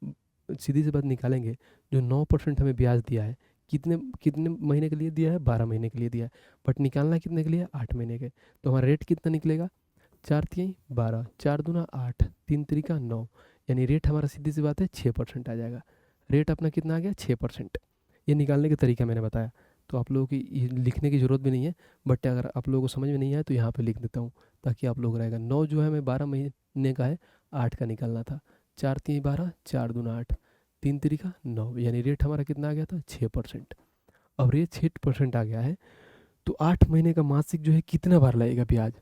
सीधी सी बात निकालेंगे, जो 9% हमें ब्याज दिया है, कितने कितने महीने के लिए दिया है 12 महीने के लिए दिया है, बट निकालना कितने के लिए 8 महीने के। तो हमारा रेट कितना निकलेगा 4 तिहाई 12, 4 दूना 8, 3 तिरिका 9, यानी रेट हमारा सीधी सी बात है 6% आ जाएगा। रेट अपना कितना आ गया 6%। ये निकालने का तरीका मैंने बताया, तो आप लोगों की ये लिखने की ज़रूरत भी नहीं है, बट अगर आप लोगों को समझ में नहीं आए तो यहाँ पे लिख देता हूँ, ताकि आप लोग रहेगा। 9 जो है हमें 12 महीने का है, 8 का निकालना था। 4 तिहाई 12, 4 दूना 8, 3 तिरिका 9, यानी रेट हमारा कितना आ गया था 6%। अब रेट 6% आ गया है, तो 8 महीने का मासिक जो है कितना बार लगेगा ब्याज,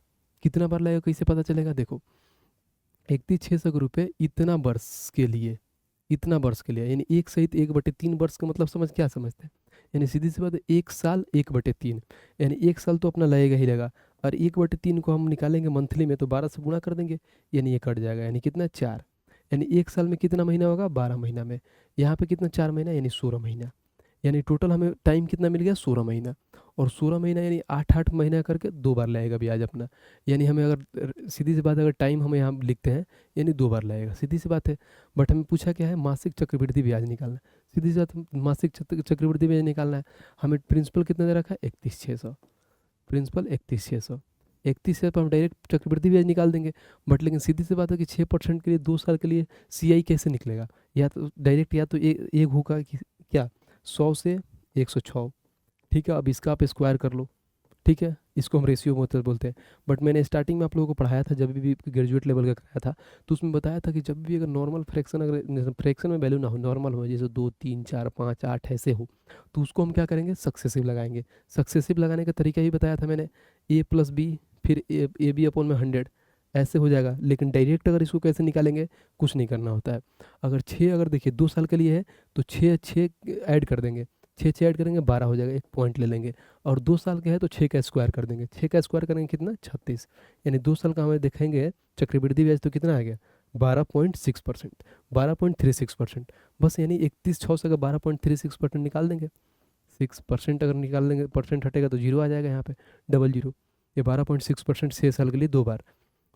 कितना बार लगेगा कैसे पता चलेगा, देखो 31,600 रुपये इतना वर्ष के लिए, इतना वर्ष के लिए, यानी एक सहित 1/3 वर्ष का मतलब समझ क्या समझते हैं? यानी सीधी सी बात है, 1 साल 1/3, यानी 1 साल तो अपना लगेगा ही लगा, और 1/3 को हम निकालेंगे मंथली में तो 12 से गुणा कर देंगे, यानी ये कट जाएगा, यानी कितना 4, यानी 1 साल में कितना महीना होगा? 12 महीना में। यहाँ पे कितना 4 महीना, यानी 16 महीना, यानी टोटल हमें टाइम कितना मिल गया? 16 महीना। और 16 महीना यानी 8-8 महीना करके 2 बार लगेगा ब्याज अपना, यानी हमें अगर सीधी सी बात है, अगर टाइम हमें यहाँ लिखते हैं यानी 2 बार लगेगा, सीधी सी बात है। बट हमें पूछा क्या है? मासिक चक्रवृद्धि ब्याज निकालना है। सीधी सी बात है, मासिक चक्रवृद्धि ब्याज निकालना है। हमें प्रिंसिपल कितना दे रखा है? 31,600, प्रिंसिपल 31,600, 31,600 पर हम डायरेक्ट चक्रवृद्धि ब्याज निकाल देंगे। बट लेकिन सीधी सी बात है कि 6% के लिए 2 साल के लिए CI कैसे निकलेगा? या तो डायरेक्ट, या तो एक होगा कि क्या 100 से 106, ठीक है। अब इसका आप स्क्वायर कर लो, ठीक है, इसको हम रेशियो मेथड बोलते हैं। बट मैंने स्टार्टिंग में आप लोगों को पढ़ाया था, जब भी ग्रेजुएट लेवल का कराया था, तो उसमें बताया था कि जब भी अगर नॉर्मल फ्रैक्शन, अगर फ्रैक्शन में वैल्यू ना हो, नॉर्मल हो, जैसे 2, 3, 4, 5, 8 ऐसे हो, तो उसको हम क्या करेंगे? सक्सेसिव लगाएंगे। सक्सेसिव लगाने का तरीका ही बताया था मैंने, A+B फिर AB अपॉन में 100 ऐसे हो जाएगा। लेकिन डायरेक्ट अगर इसको कैसे निकालेंगे? कुछ नहीं करना होता है। अगर 6, अगर देखिए 2 साल के लिए है तो 6 ऐड कर देंगे, 6 ऐड करेंगे 12 हो जाएगा, एक पॉइंट ले लेंगे। और 2 साल के है तो 6 का स्क्वायर कर देंगे, 6 का स्क्वायर करेंगे कितना? 36, यानी 2 साल का हमें देखेंगे चक्रवृद्धि ब्याज तो कितना आ गया? 12.6%, 12.36%। बस, यानी 31,600 से अगर 12.36% निकाल देंगे, 6% अगर निकाल देंगे, परसेंट हटेगा तो जीरो आ जाएगा यहाँ पे, डबल जीरो। ये 12.6% 6 साल के लिए 2 बार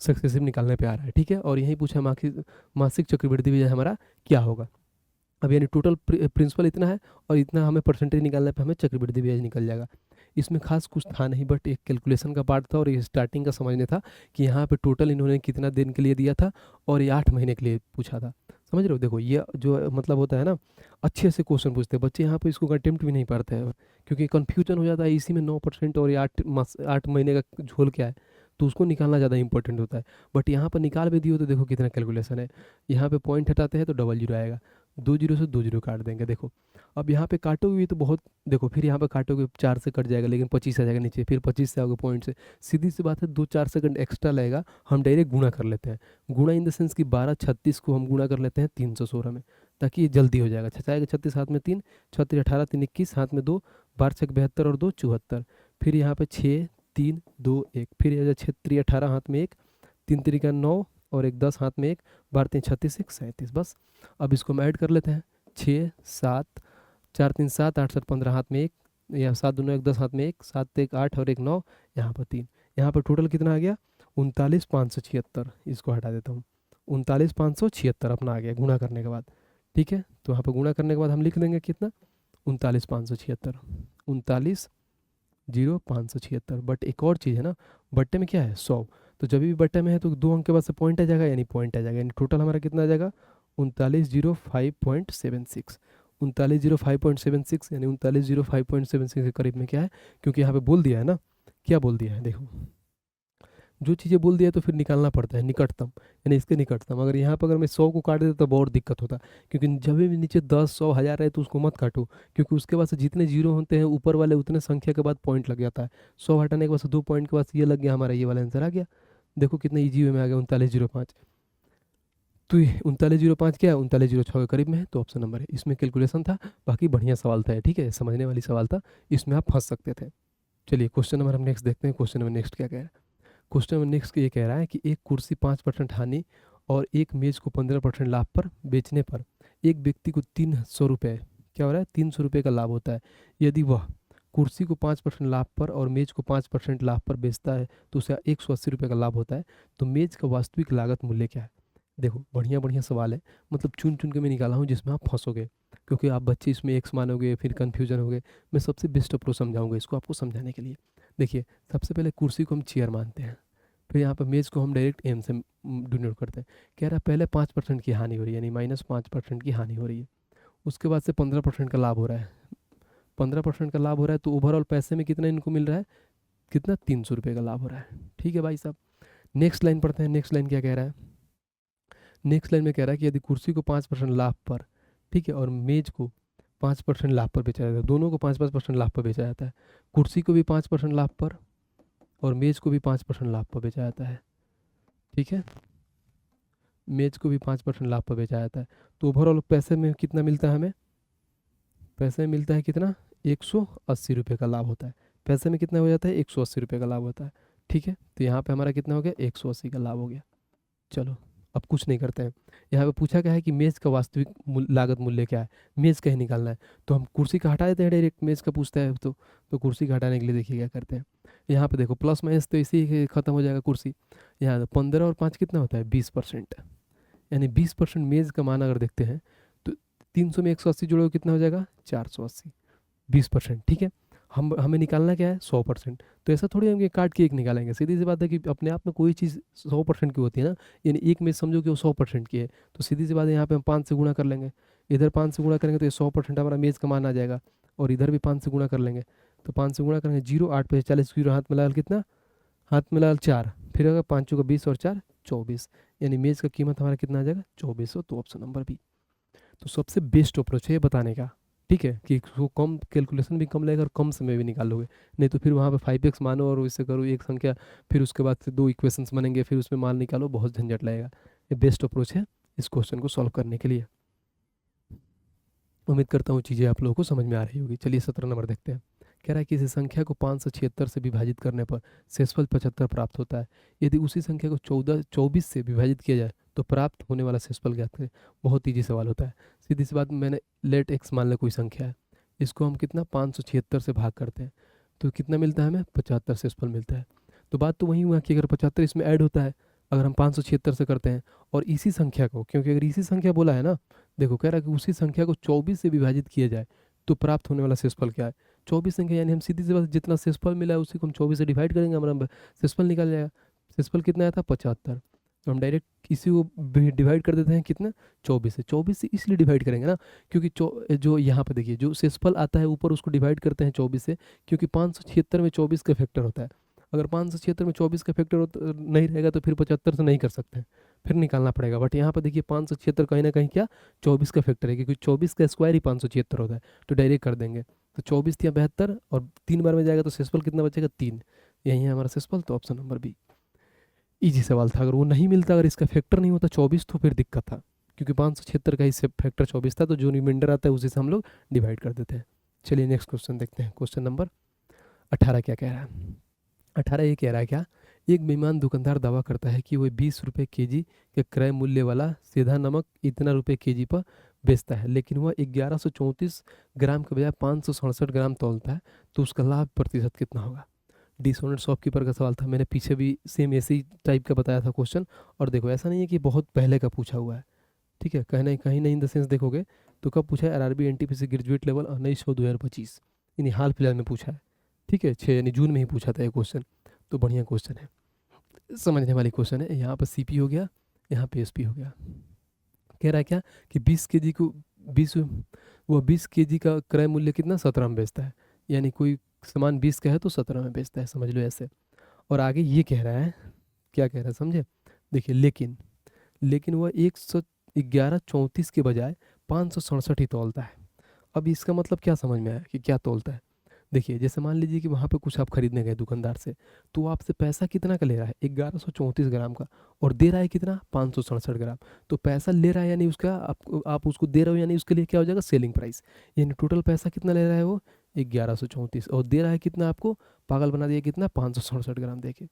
सक्सेसिव निकालने पे आ रहा है, ठीक है। और यही पूछा मासिक चक्रवृद्धि ब्याज हमारा क्या होगा? अब यानी टोटल प्रिंसिपल इतना है और इतना हमें परसेंटेज निकालने पे हमें चक्रवृद्धि ब्याज निकल जाएगा। इसमें खास कुछ था नहीं, बट एक कैलकुलेशन का पार्ट था और ये स्टार्टिंग का समझने था कि यहाँ पे टोटल इन्होंने कितना दिन के लिए दिया था और ये 8 महीने के लिए पूछा था। समझ रहे हो? देखो ये जो मतलब होता है ना, अच्छे से क्वेश्चन पूछते हैं बच्चे, यहाँ पे इसको अटेम्प्ट भी नहीं पाते हैं, क्योंकि कन्फ्यूजन हो जाता है इसी में 9% और ये 8 महीने का झोल क्या है, तो उसको निकालना ज़्यादा इंपॉर्टेंट होता है। बट यहाँ पर निकाल भी दियो तो देखो कितना कैलकुलेशन है। यहाँ पे पॉइंट हटाते हैं तो डबल जीरो आएगा, 2 जीरो से 2 जीरो काट देंगे। देखो अब यहाँ पे काटोगे भी तो बहुत, देखो फिर यहाँ पे काटोगे 4 से कट जाएगा, लेकिन 25 आ जाएगा नीचे, फिर 25 से आओगे पॉइंट से, सीधी सी बात है 2-4 सेकंड एक्स्ट्रा लगेगा। हम डायरेक्ट गुणा कर लेते हैं, गुणा इन द सेंस कि 12-36 को हम गुणा कर लेते हैं 316 में, ताकि ये जल्दी हो जाएगा। 6 आएगा 36, हाथ में 3, 36 18, 3 21, हाथ में 2, 12 6 72 और 2 74, फिर यहाँ पे 6 3 2 1, फिर ये 6 3 18, हाथ में 1, 3 3 का 9 और 1 10, हाथ में 1, 12 3 36 1 37। बस अब इसको हम ऐड कर लेते हैं, 6 7 4 3 7 8 7 15, हाथ में 1, या 7 दूनो 1 10, हाथ में 1, 7 1 8 और 1 9, यहाँ पर 3, यहाँ पर टोटल कितना आ गया? 39,576। इसको हटा देता हूँ, 39,576 अपना आ गया गुणा करने के बाद, ठीक है। तो यहाँ पर गुणा करने के बाद हम लिख देंगे कितना? 39,576, 39,576। बट एक और चीज़ है ना, बट्टे में क्या है? 100, तो जब भी बट्टे में है तो 2 अंक के बाद से पॉइंट आ जाएगा, यानी पॉइंट आ जाएगा, यानी टोटल हमारा कितना आ जाएगा? 39,05.76, 39,05.76, यानी 39,05.76 के करीब में क्या है, क्योंकि यहाँ पे बोल दिया है ना, क्या बोल दिया है? देखो जो चीज़ें बोल दिया तो फिर निकालना पड़ता है निकटतम, यानी इसके निकटतम। अगर यहाँ पर अगर मैं 100 को काट देता तो बहुत दिक्कत होता, क्योंकि जब भी नीचे 10 100 1000 है तो उसको मत काटो, क्योंकि उसके बाद से जितने जीरो होते हैं ऊपर वाले उतने संख्या के बाद पॉइंट लग जाता है। 100 हटाने के बाद से 2 पॉइंट के बाद ये लग गया, हमारा ये वाला आंसर आ गया। देखो कितना ईजी वे में आ गया, 39,05। तो ये 39,05 क्या है? 39,06 के करीब में है, तो ऑप्शन नंबर है। इसमें कैलकुलेशन था, बाकी बढ़िया सवाल था, ठीक है, समझने वाली सवाल था, इसमें आप फंस सकते थे। चलिए क्वेश्चन नंबर हम नेक्स्ट देखते हैं। क्वेश्चन नंबर नेक्स्ट क्या कह रहा है? क्वेश्चन नंबर नेक्स्ट ये कह रहा है कि एक कुर्सी 5% हानि और एक मेज को 15% लाभ पर बेचने पर एक व्यक्ति को 300 रुपये, क्या हो रहा है? 300 रुपये का लाभ होता है। यदि वह कुर्सी को 5% लाभ पर और मेज को 5% लाभ पर बेचता है तो उसे 180 रुपये का लाभ होता है। तो मेज का वास्तविक लागत मूल्य क्या है? देखो बढ़िया बढ़िया सवाल है, मतलब चुन चुन के मैं निकाला हूँ जिसमें आप फंसोगे, क्योंकि आप बच्चे इसमें एक्स मानोगे फिर कन्फ्यूजन होगे। मैं सबसे बेस्ट अप्रोच समझाऊंगा इसको आपको समझाने के लिए। देखिए सबसे पहले कुर्सी को हम चेयर मानते हैं, फिर यहाँ पर मेज़ को हम डायरेक्ट एम से डिनोट करते हैं। कह रहा है पहले 5% की हानि हो रही है, यानी -5% की हानि हो रही है। उसके बाद से 15% का लाभ हो रहा है, 15% का लाभ हो रहा है, तो ओवरऑल पैसे में कितना इनको मिल रहा है? कितना? 300 रुपये का लाभ हो रहा है, ठीक है भाई साहब। नेक्स्ट लाइन पढ़ते हैं। नेक्स्ट लाइन क्या कह रहा है? नेक्स्ट लाइन में कह रहा है कि यदि कुर्सी को 5% लाभ पर, ठीक है, और मेज को 5% लाभ पर बेचा जाता है, दोनों को 5-5% लाभ पर बेचा जाता है, कुर्सी को भी 5% लाभ पर और मेज को भी 5% लाभ पर बेचा जाता है, ठीक है। मेज को भी 5% लाभ पर बेचा जाता है। तो ओवरऑल पैसे में कितना मिलता है हमें, पैसे में मिलता है कितना, 180 रुपये का लाभ होता है। पैसे में कितना हो जाता है, 180 रुपये का लाभ होता है। ठीक है, तो यहाँ पे हमारा कितना हो गया, 180 का लाभ हो गया। चलो अब कुछ नहीं करते हैं। यहाँ पे पूछा गया है कि मेज़ का वास्तविक लागत मूल्य क्या है, मेज़ का ही निकालना है। तो हम कुर्सी का हटा देते हैं डायरेक्ट, मेज़ का पूछता है तो कुर्सी का हटाने के लिए देखिए क्या करते हैं। यहाँ पे देखो प्लस माइनस तो इसी के ख़त्म हो जाएगा कुर्सी। यहाँ 15 और 5 कितना होता है, 20%। यानी 20% मेज़ का मान अगर देखते हैं तो 300 में 180 जोड़ो कितना हो जाएगा, 480, 20%। ठीक है, हम हमें निकालना क्या है, 100%। तो ऐसा थोड़ी हम ये काट के एक निकालेंगे, सीधी सी बात है कि अपने आप में कोई चीज़ 100% की होती है ना। यानी एक में समझो कि वो 100% की है, तो सीधी सी बात है यहाँ पे हम 5 से गुणा कर लेंगे। इधर 5 से गुणा करेंगे तो ये 100% हमारा मेज़ का मान आ जाएगा। और इधर भी 5 से गुणा कर लेंगे, तो 5 से गुणा करेंगे 0, 8 पे 40, 0 हाथ में लाल कितना, हाथ में लाल 4, फिर अगर 5 का 20 और 4 24, यानी मेज़ का कीमत हमारा कितना आ जाएगा, 2400। तो ऑप्शन नंबर बी तो सबसे बेस्ट अप्रोच है ये बताने का। ठीक है, कि वो कम कैलकुलेशन भी कम लगेगा और कम समय भी निकाल लोगे। नहीं तो फिर वहाँ पे 5x मानो और इससे करो एक संख्या, फिर उसके बाद से 2 इक्वेशंस बनेंगे, फिर उसमें मान निकालो, बहुत झंझट लगेगा। ये बेस्ट अप्रोच है इस क्वेश्चन को सॉल्व करने के लिए। उम्मीद करता हूँ चीज़ें आप लोगों को समझ में आ रही होगी। चलिए 17 नंबर देखते हैं। कह रहा है कि इसी संख्या को 576 से विभाजित करने पर शेषफल 75 प्राप्त होता है। यदि उसी संख्या को 24 से विभाजित किया जाए तो प्राप्त होने वाला शेषफल ज्ञात करें। बहुत ईजी सवाल होता है। सीधी सी बात, मैंने लेट एक्स मान लिया कोई संख्या है, इसको हम कितना 576 से भाग करते हैं तो कितना मिलता है हमें, 75 शेषफल मिलता है। तो बात तो वही हुआ कि अगर 75 इसमें ऐड होता है, अगर हम 576 से करते हैं और इसी संख्या को, क्योंकि अगर इसी संख्या बोला है ना, देखो कह रहा है कि उसी संख्या को 24 से विभाजित किया जाए तो प्राप्त होने वाला शेषफल क्या है, 24 संख्या। यानी हम सीधी सी बात, जितना शेषफल मिला है उसी को हम 24 से डिवाइड करेंगे, हमारा शेषफल निकल जाएगा। शेषफल कितना आया था, 75। तो हम डायरेक्ट इसी को डिवाइड कर देते हैं कितना, 24 से। 24 से इसलिए डिवाइड करेंगे ना, क्योंकि जो यहाँ पे देखिए जो शेषफल आता है ऊपर उसको डिवाइड करते हैं 24 से, क्योंकि 576 में 24 का फैक्टर होता है। अगर 576 में 24 का फैक्टर नहीं रहेगा तो फिर 75 से नहीं कर सकते हैं, फिर निकालना पड़ेगा। बट यहाँ पर देखिए 576 कहीं ना कहीं क्या 24 का फैक्टर है, क्योंकि 24 का स्क्वायर ही 576 होता है। तो डायरेक्ट कर देंगे, तो 24 या 72 और 3 बार में जाएगा तो शेषफल कितना बचेगा, 3। यही है हमारा शेषफल। तो ऑप्शन नंबर बी इजी सवाल था। अगर वो नहीं मिलता, अगर इसका फैक्टर नहीं होता 24 तो फिर दिक्कत था, क्योंकि 576 का ही फैक्टर 24 था। तो जो रिमाइंडर आता है उसी से हम लोग डिवाइड कर देते हैं। चलिए नेक्स्ट क्वेश्चन देखते हैं। क्वेश्चन नंबर 18 क्या कह रहा है। 18 ये कह रहा है क्या, एक बेईमान दुकानदार दावा करता है कि वह 20 रुपये केजी के क्रय मूल्य वाला सीधा नमक इतना रुपये केजी पर बेचता है, लेकिन वह 1134 ग्राम के बजाय 567 ग्राम तौलता है, तो उसका लाभ प्रतिशत कितना होगा। डिसऑनेस्ट शॉपकीपर का सवाल था। मैंने पीछे भी सेम ऐसे ही टाइप का बताया था क्वेश्चन। और देखो ऐसा नहीं है कि बहुत पहले का पूछा हुआ है, ठीक है, कहीं नहीं इन द सेंस देखोगे तो कब पूछा है, आरआरबी एनटीपीसी ग्रेजुएट लेवल 19/2025, यानी हाल फिलहाल में पूछा है। ठीक है, 6 यानी जून में ही पूछा था ये क्वेश्चन। तो बढ़िया क्वेश्चन है, समझने वाली क्वेश्चन है। यहाँ पर सीपी हो गया, यहाँ पे एसपी हो गया। कह रहा है क्या कि 20 केजी को 20 केजी का क्रय मूल्य कितना, 17 में बेचता है। यानी कोई सामान 20 का है तो 17 में बेचता है, समझ लो ऐसे। और आगे ये कह रहा है, क्या कह रहा है समझे, देखिए लेकिन वह 11134 के बजाय 567 ही तौलता है। अब इसका मतलब क्या समझ में आया कि क्या तौलता है। देखिए जैसे मान लीजिए कि वहाँ पे कुछ आप खरीदने गए दुकानदार से, तो वो आपसे पैसा कितना का ले रहा है, 1134 ग्राम का, और दे रहा है कितना, 567 ग्राम। तो पैसा ले रहा है यानी उसका आप उसको दे रहे हो, यानी उसके लिए क्या हो जाएगा, सेलिंग प्राइस। यानी टोटल पैसा कितना ले रहा है वो, 1134, और दे रहा है कितना आपको, पागल बना दिया कितना, 567 ग्राम दे के।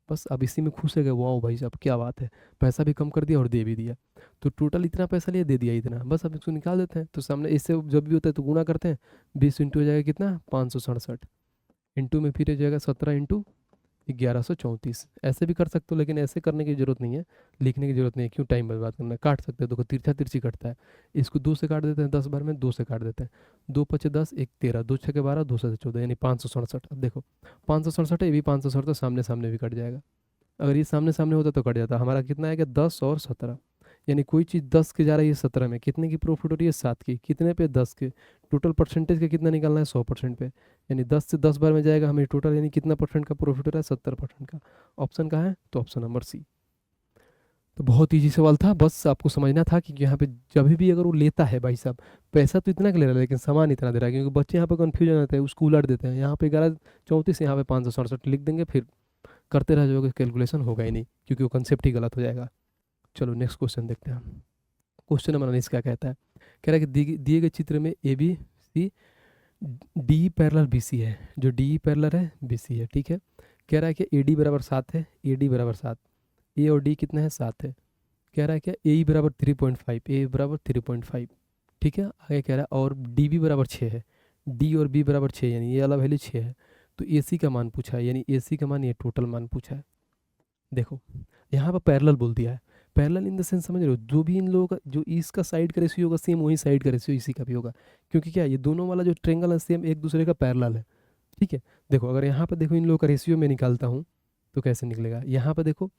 बस अब इसी में खुश है गए, वाह भाई साहब क्या बात है, पैसा भी कम कर दिया और दे भी दिया। तो टोटल इतना पैसा लिया, दे दिया इतना, बस अब इसको निकाल देते हैं। तो सामने इससे जब भी होता है तो गुणा करते हैं, 20 इंटू हो जाएगा कितना, 567, इंटू में फिर हो जाएगा 17 इंटू 1134। ऐसे भी कर सकते हो, लेकिन ऐसे करने की ज़रूरत नहीं है, लिखने की ज़रूरत नहीं है, क्यों टाइम बर्बाद करना है। काट सकते हो, देखो तिरछा तिरछी कटता है। इसको 2 से काट देते हैं, 10 बार में 2 से काट देते हैं, 2 पचे 10, 1 13, 2 छके 12, 2 से 14, यानी 567। अब देखो 567 है, ये भी 567, सामने सामने भी कट जाएगा। अगर ये सामने सामने होता तो कट जाता। हमारा कितना आएगा, 10 और 17, यानी कोई चीज़ 10 के जा रही है 17 में, कितने की प्रॉफिट हो रही है, 7 की, कितने पे, 10 के। टोटल परसेंटेज का कितना निकालना है, 100% पे, यानी 10 से 10 बार में जाएगा हमें टोटल, यानी कितना परसेंट का प्रॉफिट हो रहा है, 70% का। ऑप्शन कहाँ है, तो ऑप्शन नंबर सी। तो बहुत ईजी सवाल था, बस आपको समझना था कि यहाँ पे जब भी अगर वो लेता है भाई साहब, पैसा तो इतना का ले रहा है लेकिन सामान इतना दे रहा है, क्योंकि बच्चे यहाँ पे कन्फ्यूजन होते हैं, उसको उलट देते हैं। यहाँ पे 1134, यहाँ पे 567 लिख देंगे, फिर करते रह जाओगे, कैलकुलेशन होगा ही नहीं, क्योंकि वो कंसेप्ट ही गलत हो जाएगा। चलो नेक्स्ट क्वेश्चन देखते हैं। क्वेश्चन नंबर 19 क्या कहता है? कह रहा है कि दिए गए चित्र में A B C D parallel B C है, जो डी पैरेलल है बी सी है, ठीक है। कह रहा है कि ए डी बराबर 7 है, ए डी बराबर 7, ए और डी कितना है 7 है। कह रहा है क्या ए बराबर 3.5, ए बराबर 3.5, ठीक है। आगे कह रहा है और डी बी बराबर 6 है, डी और बी बराबर 6, यानी ये वाला वैल्यू 6 है। तो ए सी का मान पूछा है, यानी ए सी का मान ये टोटल मान पूछा है। देखो यहाँ पर पैरेलल बोल दिया है, पैरेलल इन द सेंस समझ रहे हो, जो भी इन लोगों का जो इसका साइड का रेशियो होगा सेम वही साइड का रेशियो इसी का भी होगा, क्योंकि क्या ये दोनों वाला जो ट्रेंगल है सेम एक दूसरे का पैरेलल है, ठीक है। देखो अगर यहाँ पर देखो इन लोगों का रेशियो में निकालता हूँ तो कैसे निकलेगा। यहाँ पर देखो